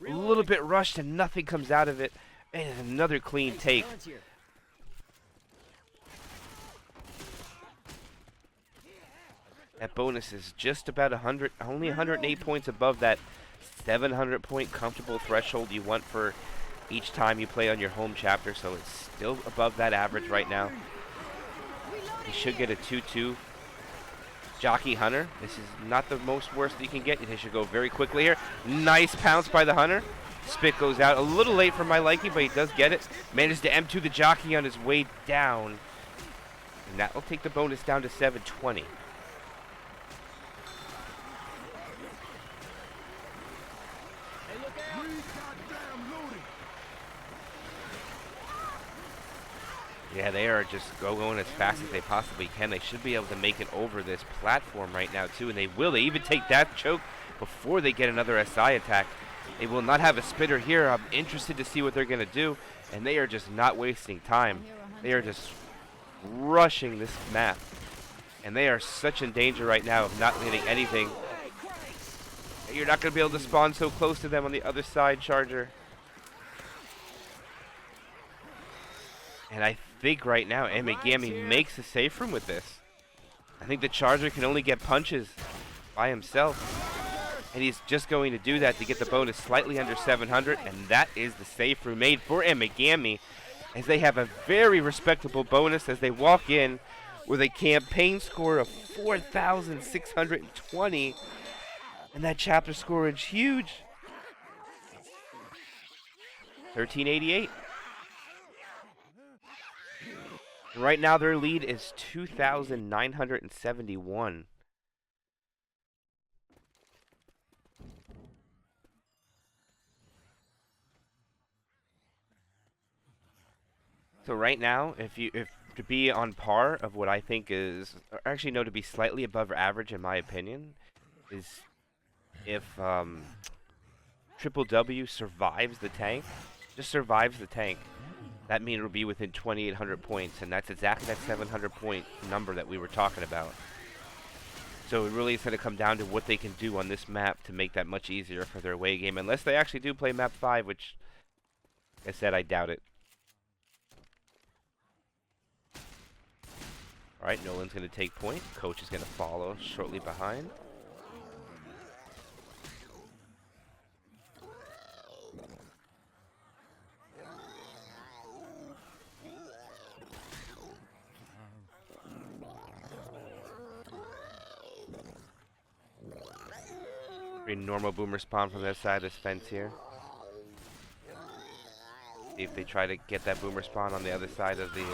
A little bit rushed and nothing comes out of it. And another clean take. That bonus is just about 100, only 108 points above that 700 point comfortable threshold you want for each time you play on your home chapter, so it's still above that average right now. You should get a 2-2 Jockey Hunter. This is not the most worst that you can get. They should go very quickly here. Nice pounce by the Hunter. Spit goes out a little late for my liking, but he does get it. Manages to M2 the Jockey on his way down. And that will take the bonus down to 720. Hey, look out! We goddamn loaded. Yeah, they are just going as fast as they possibly can. They should be able to make it over this platform right now, too, and they will. They even take that choke before they get another SI attack. They will not have a spitter here. I'm interested to see what they're going to do, and they are just not wasting time. They are just rushing this map, and they are such in danger right now of not hitting anything. You're not going to be able to spawn so close to them on the other side, Charger. And I think right now Amagami makes a safe room with this. I think the Charger can only get punches by himself. And he's just going to do that to get the bonus slightly under 700. And that is the safe room made for Amagami, as they have a very respectable bonus as they walk in with a campaign score of 4,620. And that chapter score is huge. 1388. And right now their lead is 2,971. So right now, if to be on par of what I think is, or actually no, to be slightly above average in my opinion, is if Triple W survives the tank, just survives the tank. That means it'll be within 2,800 points, and that's exactly that 700 point number that we were talking about. So it really is going to come down to what they can do on this map to make that much easier for their away game, unless they actually do play map 5, which, like I said, I doubt it. Alright, Nolan's going to take point. Coach is going to follow shortly behind. Pretty normal boomer spawn from that side of this fence here. See if they try to get that boomer spawn on the other side of the...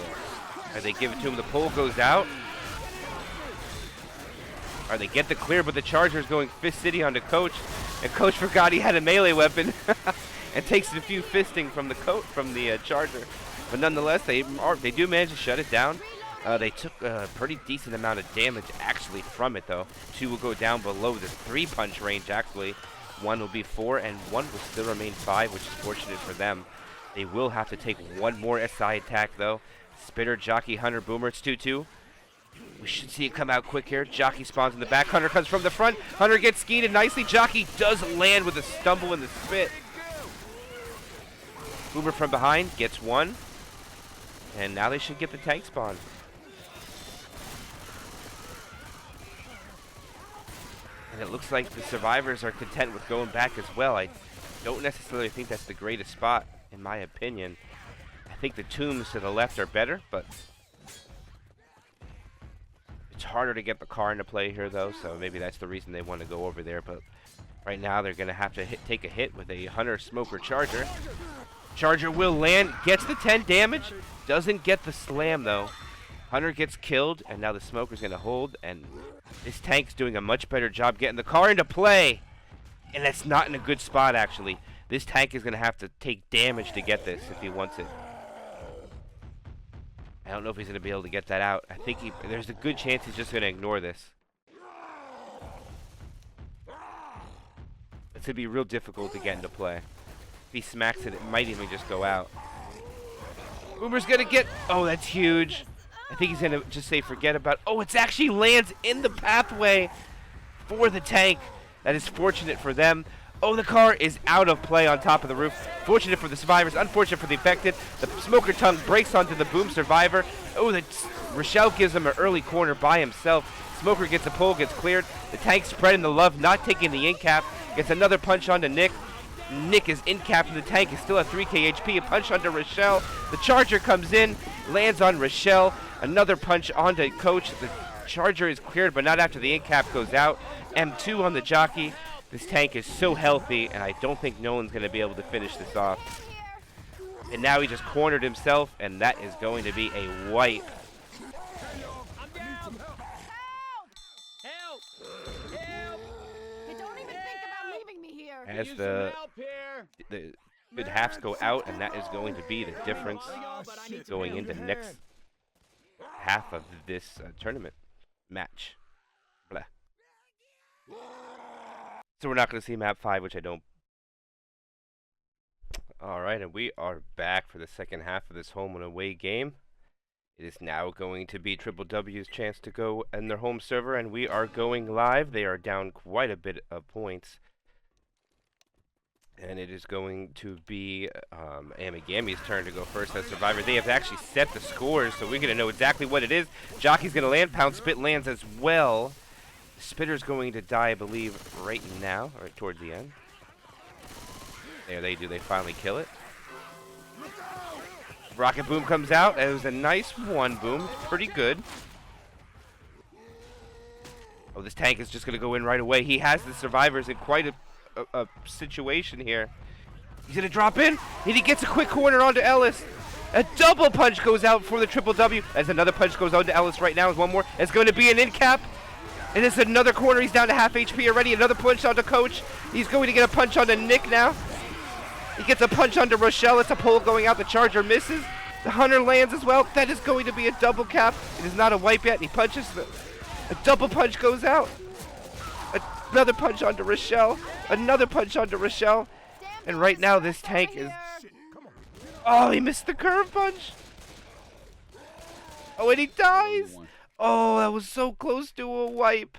or they give it to him, the pole goes out. Or they get the clear, but the Charger's going Fist City onto Coach. And Coach forgot he had a melee weapon. And takes a few fisting from the Charger. But nonetheless, they do manage to shut it down. They took a pretty decent amount of damage actually from it, though. 2 will go down below the 3-punch range, actually. 1 will be 4, and 1 will still remain 5, which is fortunate for them. They will have to take 1 more SI attack, though. Spitter, Jockey, Hunter, Boomer. It's 2-2. We should see it come out quick here. Jockey spawns in the back. Hunter comes from the front. Hunter gets skied nicely. Jockey does land with a stumble in the spit. Boomer from behind gets 1. And now they should get the tank spawn. And it looks like the survivors are content with going back as well. I don't necessarily think that's the greatest spot, in my opinion. I think the tombs to the left are better, but it's harder to get the car into play here, though, so maybe that's the reason they want to go over there. But right now they're going to have to take a hit with a Hunter Smoker Charger. Charger will land, gets the 10 damage, doesn't get the slam, though. Hunter gets killed, and now the Smoker's going to hold, and this tank's doing a much better job getting the car into play. And that's not in a good spot, actually. This tank is going to have to take damage to get this if he wants it. I don't know if he's going to be able to get that out. I think there's a good chance he's just going to ignore this. It's going to be real difficult to get into play. If he smacks it, it might even just go out. Boomer's going to get... oh, that's huge. I think he's going to just say forget about... oh, it actually lands in the pathway for the tank. That is fortunate for them. Oh, the car is out of play on top of the roof. Fortunate for the survivors, unfortunate for the affected. The Smoker Tongue breaks onto the Boom survivor. Oh, Rochelle gives him an early corner by himself. Smoker gets a pole, gets cleared. The tank spreading the love, not taking the in cap. Gets another punch onto Nick. Nick is in cap in the tank. He's still at 3k HP. A punch onto Rochelle. The Charger comes in, lands on Rochelle. Another punch onto Coach. The Charger is cleared, but not after the in cap goes out. M2 on the jockey. This tank is so healthy, and I don't think no one's going to be able to finish this off. And now he just cornered himself, and that is going to be a wipe. I'm down. Help! Help! You don't even think about leaving me here. As Use the some help here. good halves go out, and that is going to be the difference But I need some going help. into next half of this tournament match. Blah. So we're not going to see map 5, which I don't. Alright, and we are back for the second half of this home and away game. It is now going to be Triple W's chance to go in their home server, and we are going live. They are down quite a bit of points. And it is going to be Amagami's turn to go first as Survivor. They have actually set the scores, so we're going to know exactly what it is. Jockey's going to land. Pound Spit lands as well. Spitter's going to die, I believe, right now, or towards the end. There they do. They finally kill it. Rocket Boom comes out. It was a nice one boom. Pretty good. Oh, this tank is just going to go in right away. He has the Survivors in quite a situation here. He's going to drop in, and he gets a quick corner onto Ellis. A double punch goes out for the Triple W, as another punch goes on to Ellis right now. One more. It's going to be an in cap. And it's another corner. He's down to half HP already. Another punch onto Coach. He's going to get a punch onto Nick now. He gets a punch onto Rochelle. It's a pole going out. The Charger misses. The Hunter lands as well. That is going to be a double cap. It is not a wipe yet. He punches. A double punch goes out. Another punch onto Rochelle. Another punch onto Rochelle. And right now this tank is... Oh, he missed the curve punch. Oh, and he dies. Oh, that was so close to a wipe.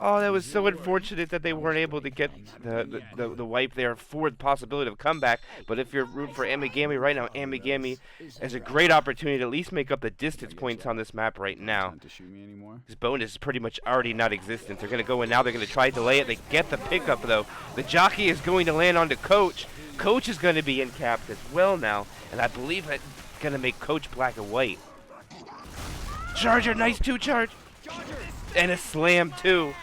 Oh, that was so unfortunate that they weren't able to get the wipe there for the possibility of comeback. But if you're rooting for Amagami right now, Amagami has a great opportunity to at least make up the distance points on this map right now. His bonus is pretty much already not existent. They're going to go in now. They're going to try to delay it. They get the pickup, though. The jockey is going to land onto Coach. Coach is going to be in capped as well now. And I believe that's going to make Coach black and white. Charger, nice 2-charge. And a slam, too.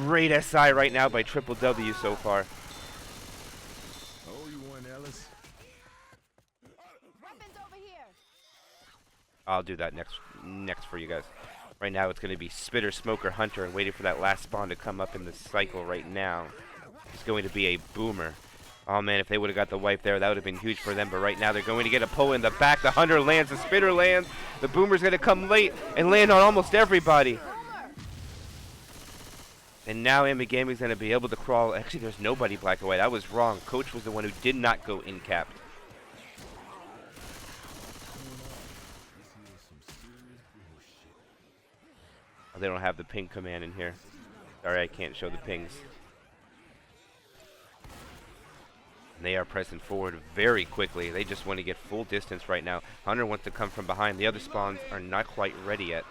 Great SI right now by Triple W so far. Oh, you won, Ellis. Weapons over here. I'll do that next for you guys. Right now it's going to be Spitter, Smoker, Hunter, and waiting for that last spawn to come up in the cycle right now. It's going to be a Boomer. Oh man, if they would have got the wipe there, that would have been huge for them. But right now they're going to get a pull in the back. The Hunter lands, the Spitter lands. The Boomer's going to come late and land on almost everybody. And now Amagami's going to be able to crawl. Actually, there's nobody black and white. I was wrong. Coach was the one who did not go in capped. Oh, they don't have the ping command in here. Sorry, I can't show the pings. And they are pressing forward very quickly. They just want to get full distance right now. Hunter wants to come from behind. The other spawns are not quite ready yet.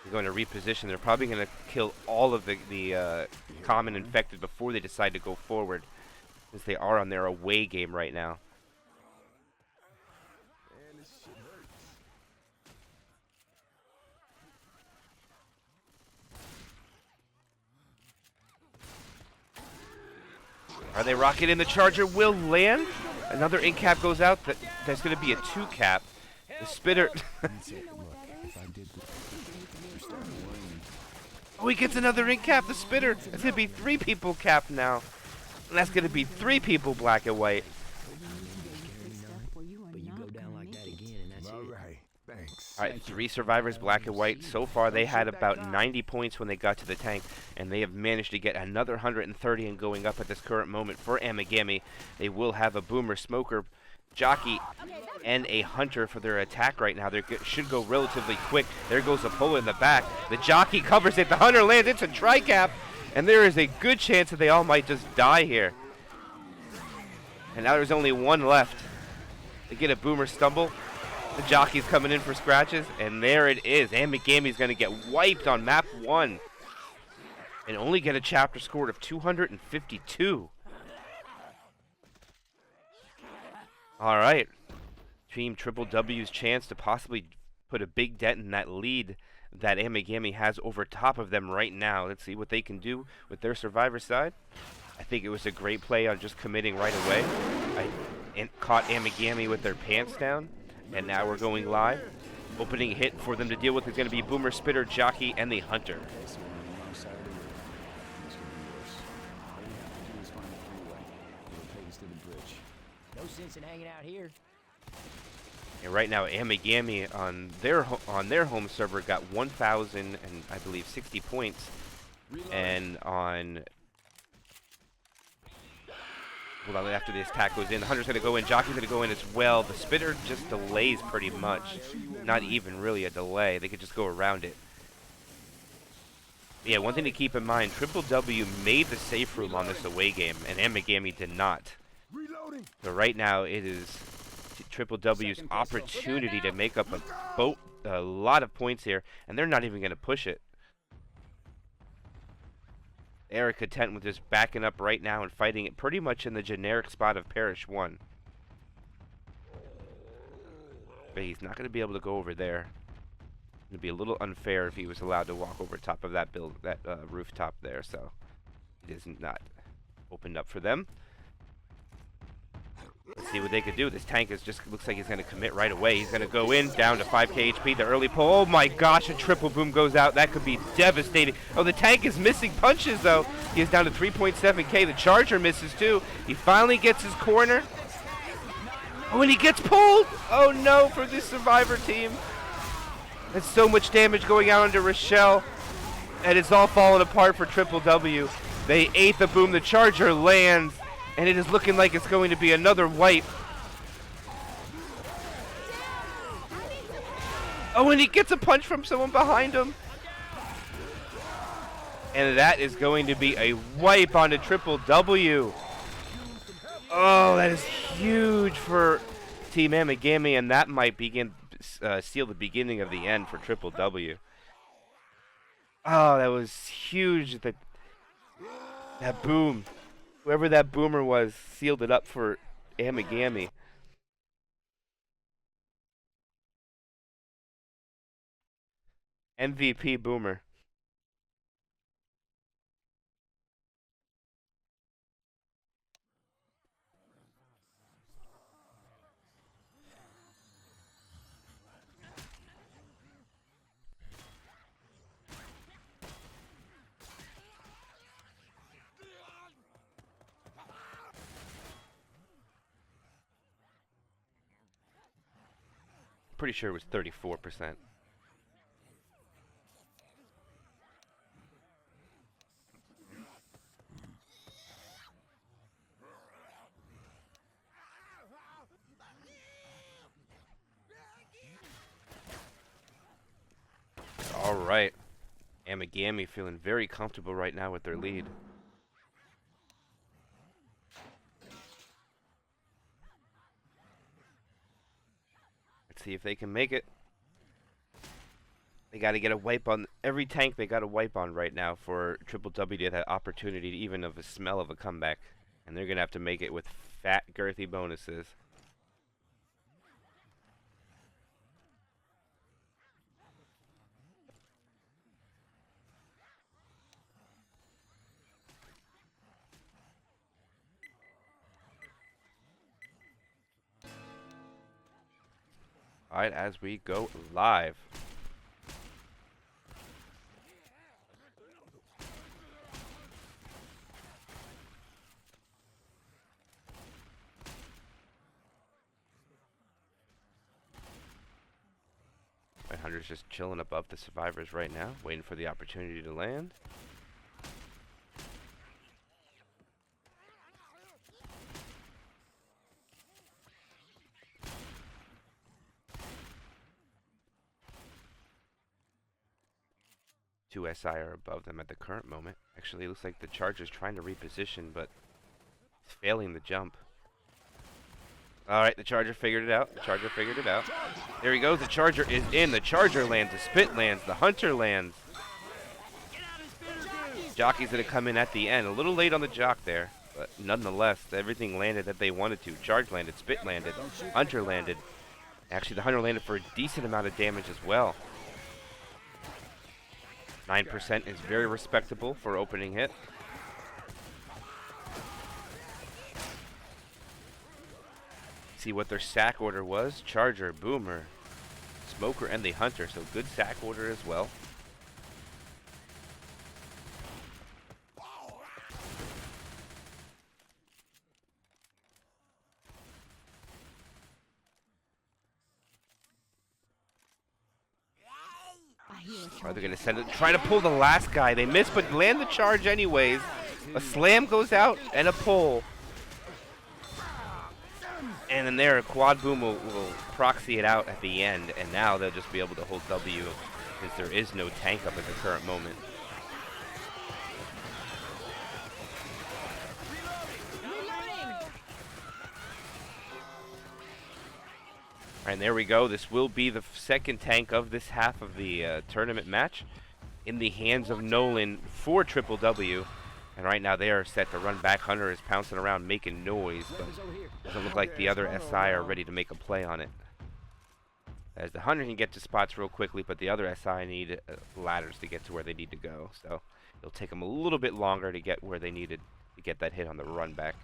They're going to reposition. They're probably going to kill all of the common infected before they decide to go forward, since they are on their away game right now. Man, this shit hurts. Are they rocketing? The Charger will land. Another in cap goes out. That's going to be a 2 cap. The Spitter. Oh, he gets another in cap. The Spitter. It's going to be 3 people capped now. And that's going to be 3 people black and white. But you go down like that again, and that's All it. right, thanks. All right, 3 survivors, black and white. So far, they had about 90 points when they got to the tank, and they have managed to get another 130 and going up at this current moment for Amagami. They will have a Boomer, Smoker, Jockey, and a Hunter for their attack right now. They should go relatively quick. There goes a pull in the back. The Jockey covers it. The Hunter lands. It's a tri-cap, and there is a good chance that they all might just die here. And now there's only 1 left. They get a Boomer stumble. The Jockey's coming in for scratches, and there it is. Amagami's going to get wiped on map 1. and only get a chapter score of 252. All right. Team Triple W's chance to possibly put a big dent in that lead that Amagami has over top of them right now. Let's see what they can do with their survivor side. I think it was a great play on just committing right away. I caught Amagami with their pants down, and now we're going live. Opening hit for them to deal with is going to be Boomer, Spitter, Jockey, and the Hunter. No sense in hanging out here. And right now, Amagami on their home server got 1,000 and I believe 60 points, and on after this attack goes in, the Hunter's going to go in, Jockey's going to go in as well. The Spitter just delays pretty much, not even really a delay. They could just go around it. Yeah, one thing to keep in mind: Triple W made the safe room on this away game, and Amagami did not. So right now, it is Triple W's opportunity to make up a lot of points here, and they're not even going to push it. They're content with just backing up right now and fighting it pretty much in the generic spot of Parish 1. But he's not going to be able to go over there. It would be a little unfair if he was allowed to walk over top of that rooftop there, so it is not opened up for them. Let's see what they could do. This tank looks like he's going to commit right away. He's going to go in, down to 5k HP. The early pull. Oh my gosh, a triple boom goes out. That could be devastating. Oh, the tank is missing punches, though. He is down to 3.7k. The Charger misses, too. He finally gets his corner. Oh, and he gets pulled. Oh, no, for this Survivor team. There's so much damage going out onto Rochelle, and it's all falling apart for Triple W. They ate the boom. The Charger lands. And it is looking like it's going to be another wipe. Oh, and he gets a punch from someone behind him. And that is going to be a wipe onto Triple W. Oh, that is huge for Team Amagami, and that might seal the beginning of the end for Triple W. Oh, that was huge. That boom. Whoever that boomer was sealed it up for Amagami. MVP boomer. Pretty sure it was 34%. All right. Amagami feeling very comfortable right now with their lead. Let's see if they can make it. They got to get a wipe on every tank. They got a wipe on right now for Triple W to have that opportunity to even of a smell of a comeback. And they're going to have to make it with fat, girthy bonuses. Alright, as we go live. Hunter's just chilling above the survivors right now, waiting for the opportunity to land. Two SI are above them at the current moment. Actually, it looks like the Charger's trying to reposition, but it's failing the jump. Alright, the Charger figured it out. The Charger figured it out. There he goes. The Charger is in. The Charger lands. The Spit lands. The Hunter lands. Jockey's going to come in at the end. A little late on the jock there, but nonetheless, everything landed that they wanted to. Charge landed, spit landed, hunter landed. Actually, the hunter landed for a decent amount of damage as well. 9% is very respectable for opening hit. See what their sack order was. Charger, Boomer, Smoker, and the Hunter. So good sack order as well. Are they going to send it? Trying to pull the last guy. They miss, but land the charge anyways. A slam goes out and a pull. And then there, a quad boom will proxy it out at the end. And now they'll just be able to hold W since there is no tank up at the current moment. And there we go. This will be the second tank of this half of the tournament match in the hands of Nolan for Triple W. And right now they are set to run back. Hunter is pouncing around making noise, but doesn't look like the other SI are ready to make a play on it. As the Hunter can get to spots real quickly, but the other SI need ladders to get to where they need to go. So it'll take them a little bit longer to get where they needed to get that hit on the run back.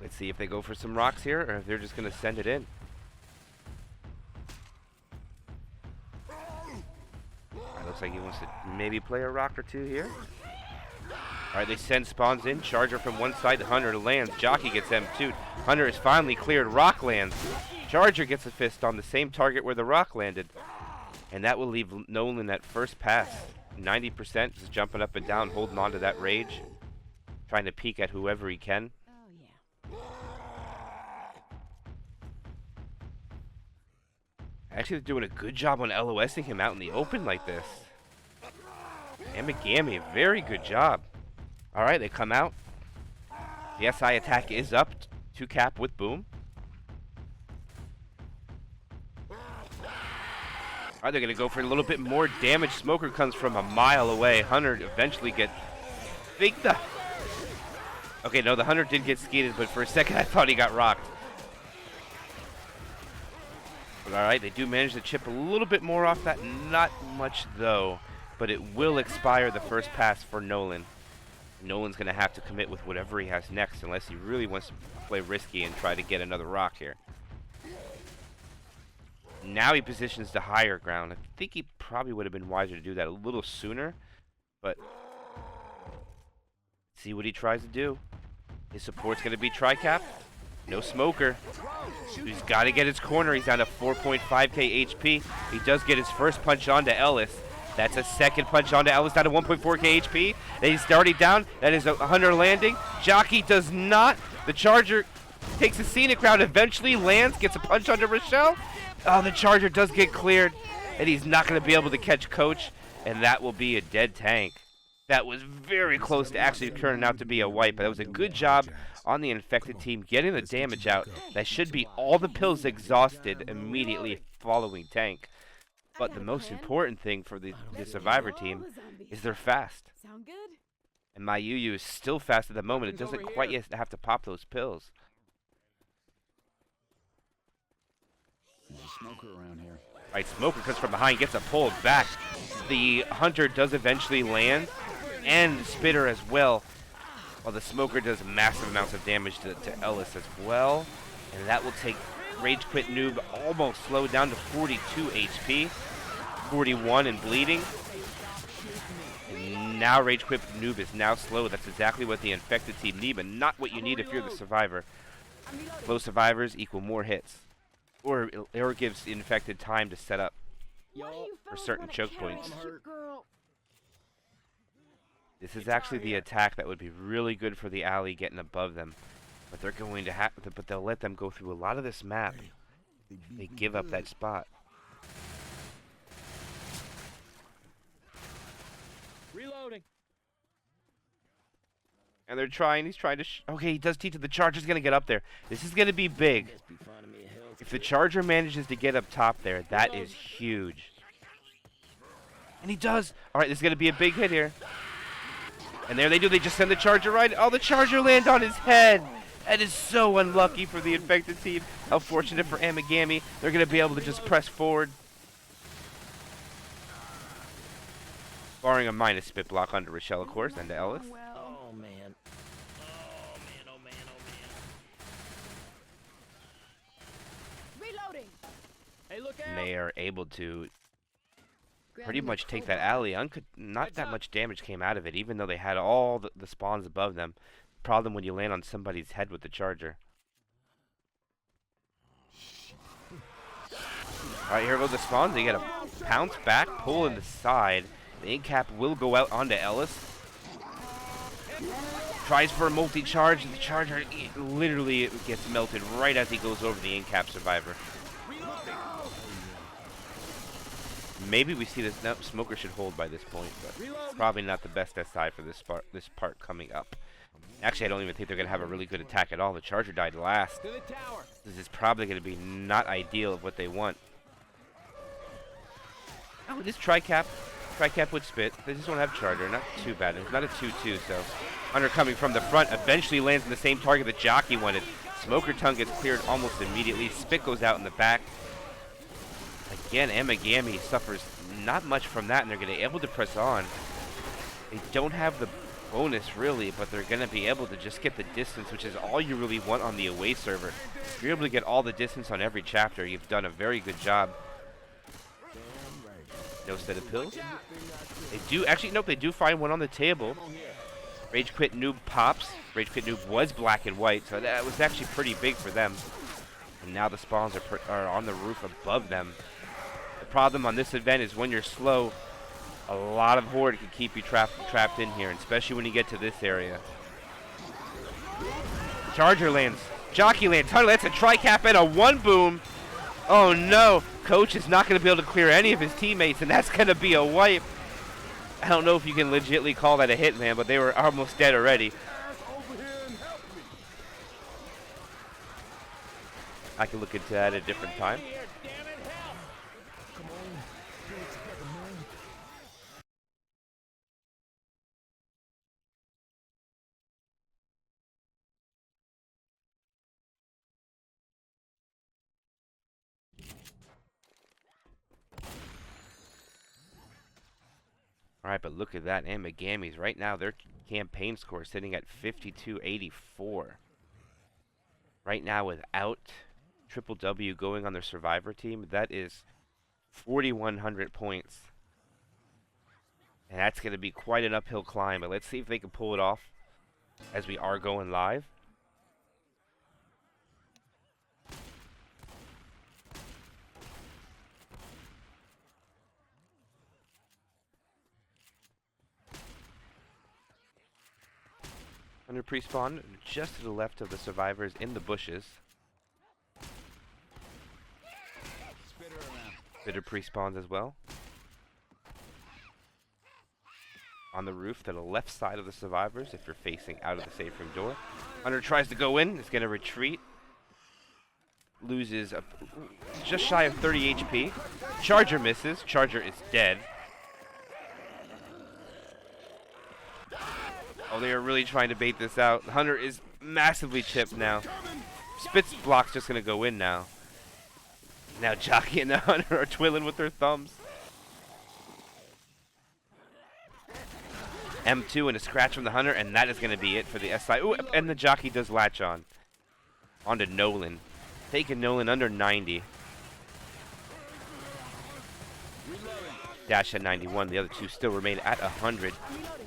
Let's see if they go for some rocks here, or if they're just going to send it in. Alright, looks like he wants to maybe play a rock or two here. Alright, they send spawns in. Charger from one side, Hunter lands. Jockey gets M2'd. Hunter is finally cleared. Rock lands. Charger gets a fist on the same target where the rock landed. And that will leave Nolan at first pass. 90%, just jumping up and down, holding on to that rage. Trying to peek at whoever he can. Actually, they're doing a good job on LOSing him out in the open like this. Amagami, a very good job. Alright, they come out. The SI attack is up to cap with Boom. Alright, they're going to go for a little bit more damage. Smoker comes from a mile away. Hunter eventually gets... Okay, no, the Hunter did get skeeted, but for a second I thought he got rocked. Alright, they do manage to chip a little bit more off that. Not much, though. But it will expire the first pass for Nolan. Nolan's going to have to commit with whatever he has next, unless he really wants to play risky and try to get another rock here. Now he positions the higher ground. I think he probably would have been wiser to do that a little sooner. But see what he tries to do. His support's going to be tri-cap. No Smoker. He's got to get his corner. He's down to 4.5k HP. He does get his first punch onto Ellis. That's a second punch onto Ellis, down to 1.4k HP. And he's already down. That is a Hunter landing. Jockey does not. The Charger takes a scenic route, eventually lands, gets a punch onto Rochelle. Oh, the Charger does get cleared, and he's not going to be able to catch Coach, and that will be a dead tank. That was very close to actually turning out to be a wipe, but that was a good job on the infected team getting the damage out. That should be all the pills exhausted immediately following tank. But the most important thing for the Survivor team is they're fast. Sound good? And my Yu is still fast at the moment. It doesn't quite yet have to pop those pills. There's a Smoker around here. Right, Smoker comes from behind, gets a pull back. The Hunter does eventually land, and Spitter as well. While the Smoker does massive amounts of damage to Ellis as well. And that will take Rage Quit Noob almost slowed down to 42 HP. 41 and bleeding. And now Rage Quit Noob is now slow. That's exactly what the infected team need, but not what you need if you're the Survivor. Slow Survivors equal more hits. Or gives the infected time to set up for certain choke points. This is actually the attack that would be really good for the alley getting above them. But they're going to have to, but they'll let them go through a lot of this map. They give up that spot. Reloading. And they're trying, he's trying to, okay, he does teach it. The Charger's going to get up there. This is going to be big. If the Charger manages to get up top there, that is huge. And he does. All right, this is going to be a big hit here. And there they do. They just send the charger right. Oh, the charger lands on his head. That is so unlucky for the infected team. How fortunate for Amagami. They're going to be able to just press forward. Barring a minus spit block onto Rochelle, of course, and to Ellis. Oh, man. Oh, man, oh, man, oh, man. Reloading. Hey, look out! And they are able to pretty much take that alley. Not that much damage came out of it, even though they had all the spawns above them. Problem when you land on somebody's head with the charger. Alright, here goes the spawns. They get a pounce back, pull in the side. The ink cap will go out onto Ellis. Tries for a multi-charge. The charger literally gets melted right as he goes over the ink cap survivor. Maybe we see this. No, Smoker should hold by this point, but probably not the best SI for this part coming up. Actually, I don't even think they're going to have a really good attack at all. The charger died last. This is probably going to be not ideal of what they want. Oh, this tri-cap would spit. They just don't have charger. Not too bad. It's not a 2-2, so Hunter coming from the front eventually lands in the same target that Jockey wanted. Smoker tongue gets cleared almost immediately. Spit goes out in the back. Again, Amagami suffers not much from that, and they're going to be able to press on. They don't have the bonus, really, but they're going to be able to just get the distance, which is all you really want on the away server. If you're able to get all the distance on every chapter, you've done a very good job. No set of pills. They do, actually, nope, they do find one on the table. Rage Quit Noob pops. Rage Quit Noob was black and white, so that was actually pretty big for them. And now the spawns are on the roof above them. The problem on this event is when you're slow, a lot of horde can keep you trapped in here, and especially when you get to this area. Charger lands. Jockey lands. Hunter lands a tri-cap and a one boom. Oh no. Coach is not going to be able to clear any of his teammates, and that's going to be a wipe. I don't know if you can legitimately call that a hit, man, but they were almost dead already. I can look into that at a different time. Alright, but look at that. Amagami's right now, their campaign score is sitting at 5284. Right now, without Triple W going on their survivor team, that is 4,100 points. And that's going to be quite an uphill climb, but let's see if they can pull it off as we are going live. Under pre-spawn, just to the left of the survivors in the bushes. Spitter pre-spawns as well. On the roof to the left side of the survivors if you're facing out of the safe room door. Hunter tries to go in, is going to retreat. Loses just shy of 30 HP. Charger misses, Charger is dead. Oh, they are really trying to bait this out. Hunter is massively chipped now. Spit's block's just going to go in now. Now Jockey and the Hunter are twiddling with their thumbs. M2 and a scratch from the Hunter, and that is going to be it for the SI. Ooh, and the Jockey does latch on. Onto Nolan. Taking Nolan under 90. Dash at 91. The other two still remain at 100.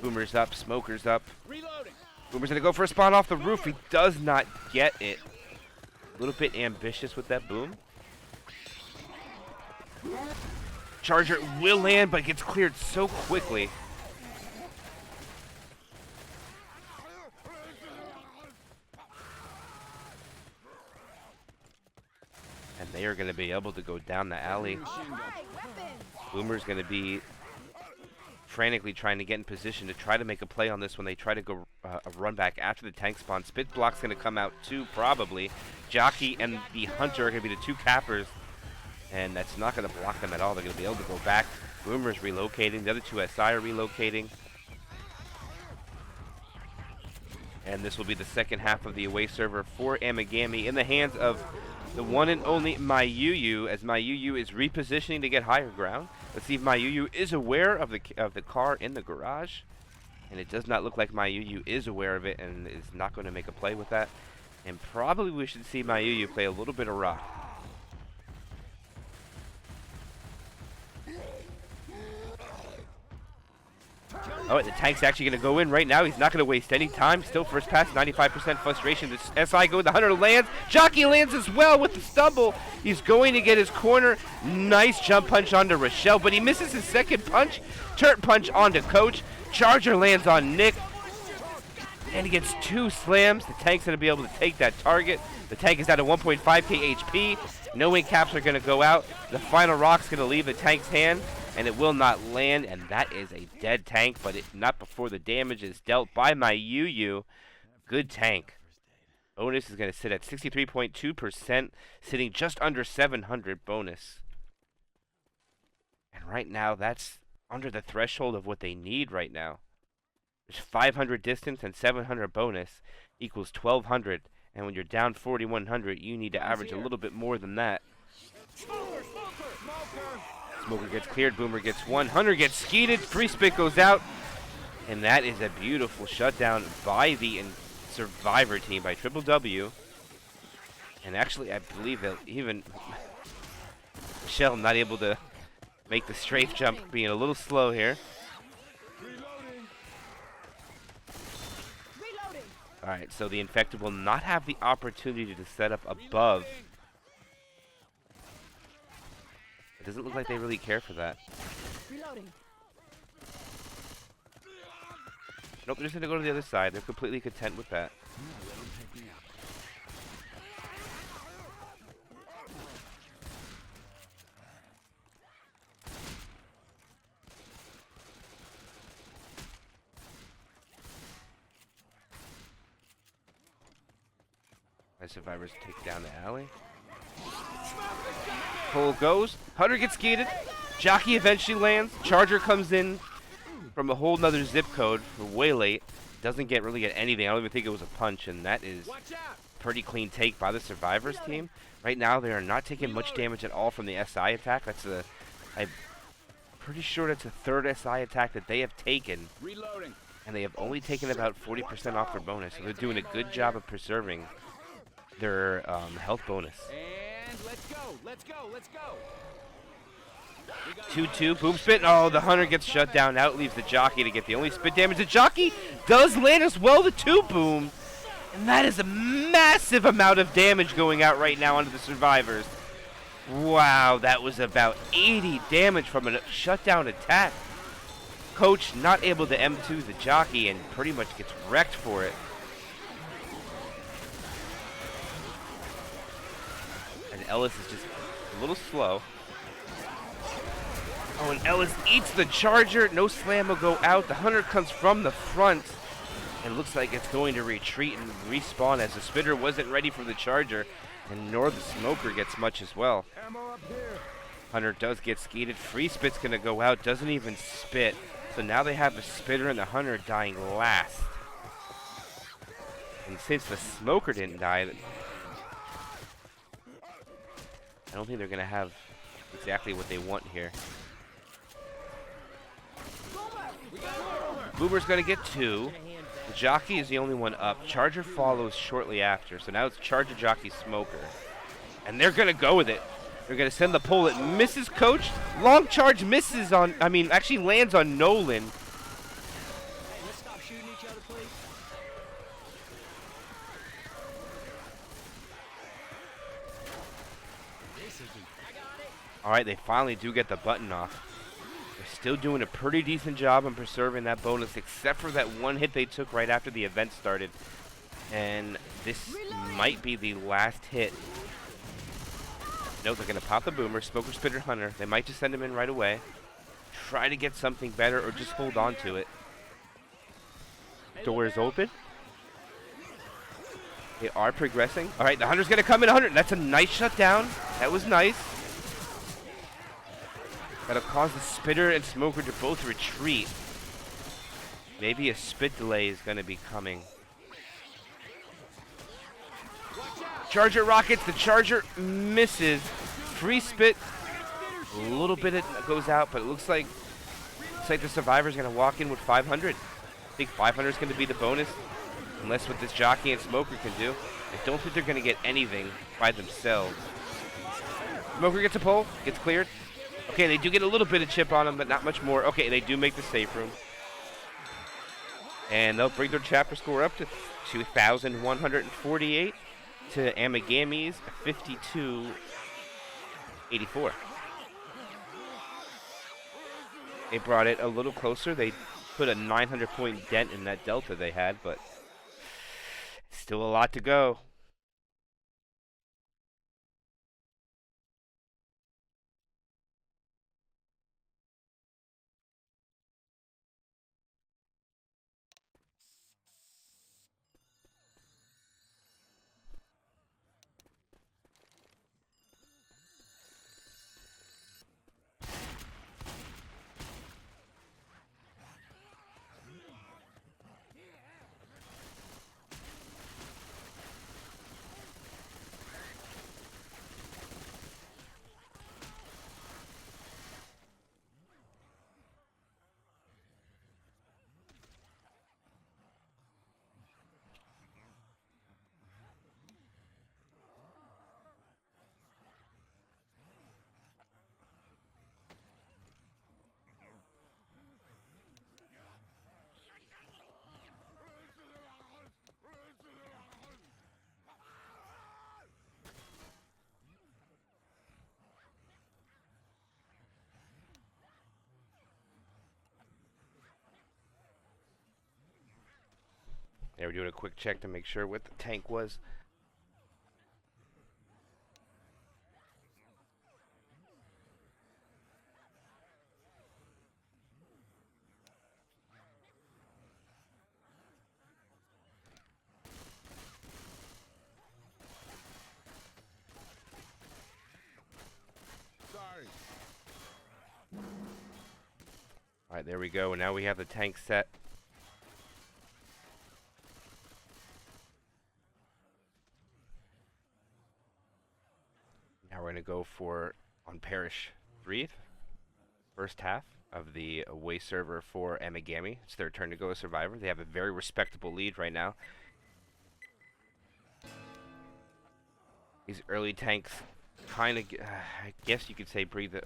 Boomer's up. Smoker's up. Boomer's going to go for a spawn off the roof. He does not get it. A little bit ambitious with that boom. Charger will land, but gets cleared so quickly. And they are going to be able to go down the alley. Boomer's going to be frantically trying to get in position to try to make a play on this when they try to go a run back after the tank spawn. Spit block's going to come out too, probably. Jockey and the Hunter are going to be the two cappers, and that's not going to block them at all. They're going to be able to go back Boomer's relocating. The other two SI are relocating. And this will be the second half of the away server for Amagami in the hands of the one and only Mayuyu, as Mayuyu is repositioning to get higher ground. Let's see if Mayuyu is aware of the car in the garage. And it does not look like Mayuyu is aware of it and is not going to make a play with that. And probably we should see Mayuyu play a little bit of rock. Oh, the tank's actually going to go in right now. He's not going to waste any time. Still first pass, 95% frustration. This SI goes, the Hunter lands. Jockey lands as well with the stumble. He's going to get his corner. Nice jump punch onto Rochelle, but he misses his second punch. Turret punch onto Coach. Charger lands on Nick. And he gets 2 slams. The tank's going to be able to take that target. The tank is down to 1.5k HP. No wing caps are going to go out. The final rock's going to leave the tank's hand. And it will not land, and that is a dead tank, but not before the damage is dealt by Mayuyu. Good tank. Bonus is going to sit at 63.2%, sitting just under 700 bonus. And right now, that's under the threshold of what they need right now. There's 500 distance and 700 bonus equals 1,200, and when you're down 4,100, you need to average a little bit more than that. Smoker gets cleared, Boomer gets 1, Hunter gets skeeted, free spit goes out, and that is a beautiful shutdown by the Survivor team, by Triple W. And actually, I believe that even Michelle not able to make the strafe jump, being a little slow here. Alright, so the Infected will not have the opportunity to set up above. It doesn't look like they really care for that. Reloading. Nope, they're just going to go to the other side. They're completely content with that. My survivors take down the alley. Pull goes. Hunter gets gated. Jockey eventually lands. Charger comes in from a whole nother zip code for way late. Doesn't really get anything. I don't even think it was a punch, and that is pretty clean take by the Survivors team. Right now, they are not taking much damage at all from the SI attack. I'm pretty sure that's the 3rd SI attack that they have taken. And they have only taken about 40% off their bonus. So they're doing a good job of preserving their health bonus. And let's go. 2-2, boom spit. Oh, the Hunter gets shut down. Out leaves the Jockey to get the only spit damage. The Jockey does land as well, the 2 boom. And that is a massive amount of damage going out right now onto the Survivors. Wow, that was about 80 damage from a shutdown attack. Coach not able to M2 the Jockey and pretty much gets wrecked for it. And Ellis is just a little slow. Oh, and Ellis eats the Charger. No slam will go out. The Hunter comes from the front. And looks like it's going to retreat and respawn as the Spitter wasn't ready for the Charger. And nor the Smoker gets much as well. Hunter does get skeeted. Free Spit's going to go out. Doesn't even spit. So now they have the Spitter and the Hunter dying last. And since the Smoker didn't die, I don't think they're going to have exactly what they want here. Boomer's going to get 2. The Jockey is the only one up. Charger follows shortly after. So now it's Charger, Jockey, Smoker. And they're going to go with it. They're going to send the pull. It misses Coach. Long charge misses on, actually lands on Nolan. Let's stop shooting each other, please. All right, they finally do get the button off. They're still doing a pretty decent job on preserving that bonus, except for that one hit they took right after the event started. And this might be the last hit. Nope, they're going to pop the Boomer, Smoker, Spitter, Hunter. They might just send him in right away. Try to get something better or just hold on to it. Door is open. They are progressing. All right, the Hunter's going to come in 100. That's a nice shutdown. That was nice. That'll cause the Spitter and Smoker to both retreat. Maybe a spit delay is going to be coming. Charger rockets. The Charger misses. Free spit. A little bit it goes out, but it looks like the Survivor's going to walk in with 500. I think 500 is going to be the bonus, unless what this Jockey and Smoker can do. I don't think they're going to get anything by themselves. Smoker gets a pull, gets cleared. Okay, they do get a little bit of chip on them, but not much more. Okay, they do make the safe room. And they'll bring their chapter score up to 2,148 to Amagami's 5284. They brought it a little closer. They put a 900-point dent in that delta they had, but still a lot to go. They were doing a quick check to make sure what the tank was. Sorry. All right, there we go. And now we have the tank set. Now we're going to go for, on Parish 3, first half of the away server for Amagami. It's their turn to go as Survivor. They have a very respectable lead right now. These early tanks kind of, I guess you could say, breathe a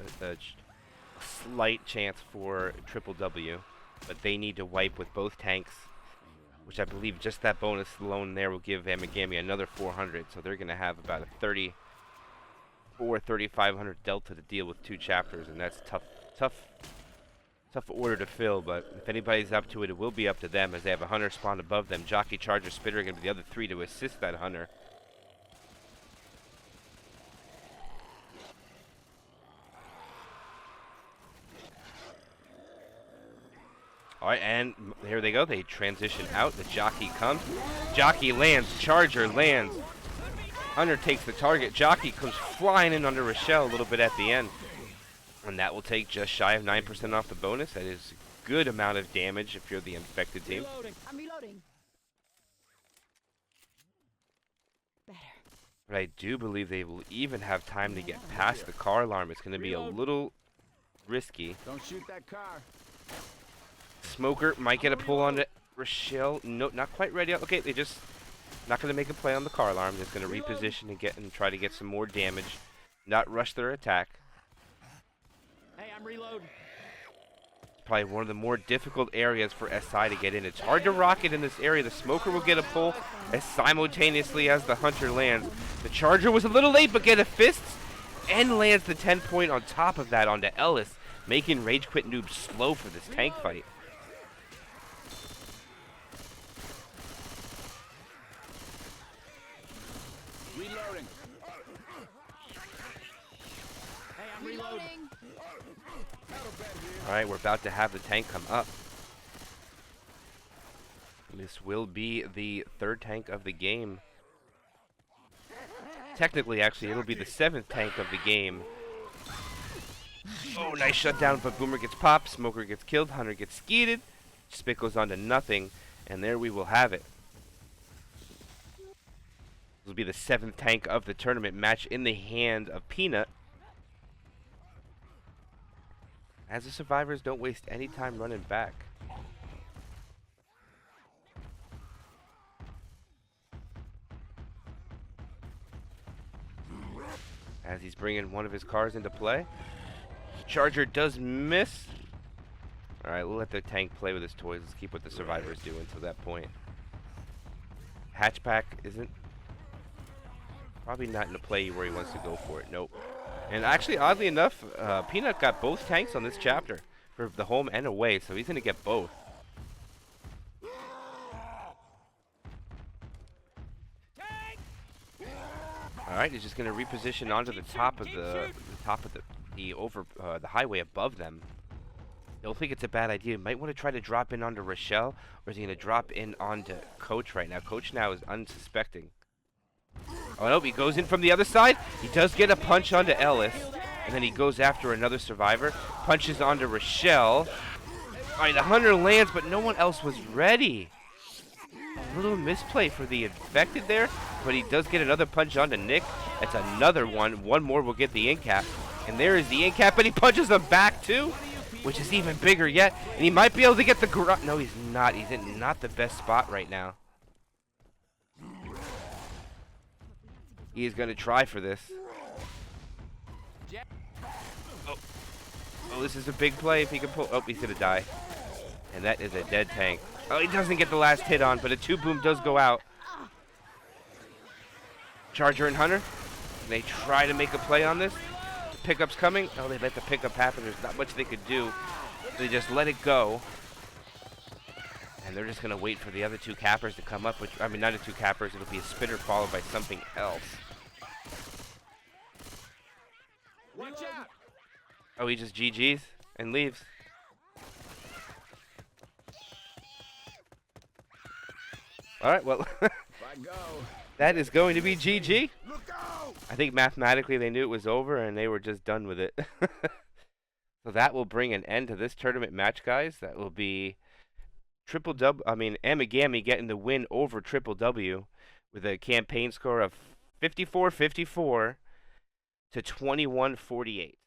slight chance for triple W, but they need to wipe with both tanks, which I believe just that bonus alone there will give Amagami another 400, so they're going to have about a 3,500 delta to deal with two chapters, and that's tough order to fill. But if anybody's up to it, it will be up to them, as they have a hunter spawned above them. Jockey, Charger, Spitter are going to be the other three to assist that hunter. All right, and here they go. They transition out. The Jockey comes. Jockey lands. Charger lands. Hunter takes the target. Jockey comes flying in under Rochelle a little bit at the end. And that will take just shy of 9% off the bonus. That is a good amount of damage if you're the infected team. I'm reloading. Better. But I do believe they will even have time to get past the car alarm. It's going to be a little risky. Don't shoot that car. Smoker might get a pull on it. Rochelle, no, not quite ready. Okay, they just not going to make a play on the car alarm. Just going to reposition and try to get some more damage. Not rush their attack. Hey, I'm reloading. Probably one of the more difficult areas for SI to get in. It's hard to rocket in this area. The Smoker will get a pull as simultaneously as the Hunter lands. The Charger was a little late, but get a fist and lands the 10 point on top of that onto Ellis, making Rage Quit Noob slow for this tank fight. Reloading. Hey, I'm reloading. Alright, we're about to have the tank come up. This will be the third tank of the game. Technically, actually, it'll be the 7th tank of the game. Oh, nice shutdown, but Boomer gets popped, Smoker gets killed, Hunter gets skeeted, Spit goes on to nothing, and there we will have it. This will be the 7th tank of the tournament, match in the hand of Peanut. As the survivors don't waste any time running back. As he's bringing one of his cars into play. Charger does miss. Alright, we'll let the tank play with his toys. Let's keep what the survivors do until that point. Hatchback isn't... probably not in a play where he wants to go for it. Nope. And actually, oddly enough, Peanut got both tanks on this chapter. For the home and away, so he's going to get both. Alright, he's just going to reposition onto the top of the highway above them. Don't think it's a bad idea. Might want to try to drop in onto Rochelle, or is he going to drop in onto Coach right now? Coach now is unsuspecting. Oh no, he goes in from the other side. He does get a punch onto Ellis, and then he goes after another survivor. Punches onto Rochelle. Alright, the Hunter lands, but no one else was ready. A little misplay for the infected there, but he does get another punch onto Nick. That's another one. One more will get the in-cap. And there is the in-cap, but he punches him back too, which is even bigger yet. And he might be able to get the garage. No, he's not. He's in not the best spot right now. He is going to try for this. Oh, this is a big play if he can pull. Oh, he's going to die. And that is a dead tank. Oh, he doesn't get the last hit on, but a 2-boom does go out. Charger and Hunter. They try to make a play on this. The pickup's coming. Oh, they let the pickup happen. There's not much they could do. They just let it go. And they're just going to wait for the other 2 cappers to come up. Which, I mean, not the 2 cappers. It'll be a spitter followed by something else. Watch out! Oh, he just GG's and leaves. Alright, well, that is going to be GG. I think mathematically they knew it was over and they were just done with it. So that will bring an end to this tournament match, guys. That will be Amagami getting the win over Triple W with a campaign score of 54-54 to 21-48.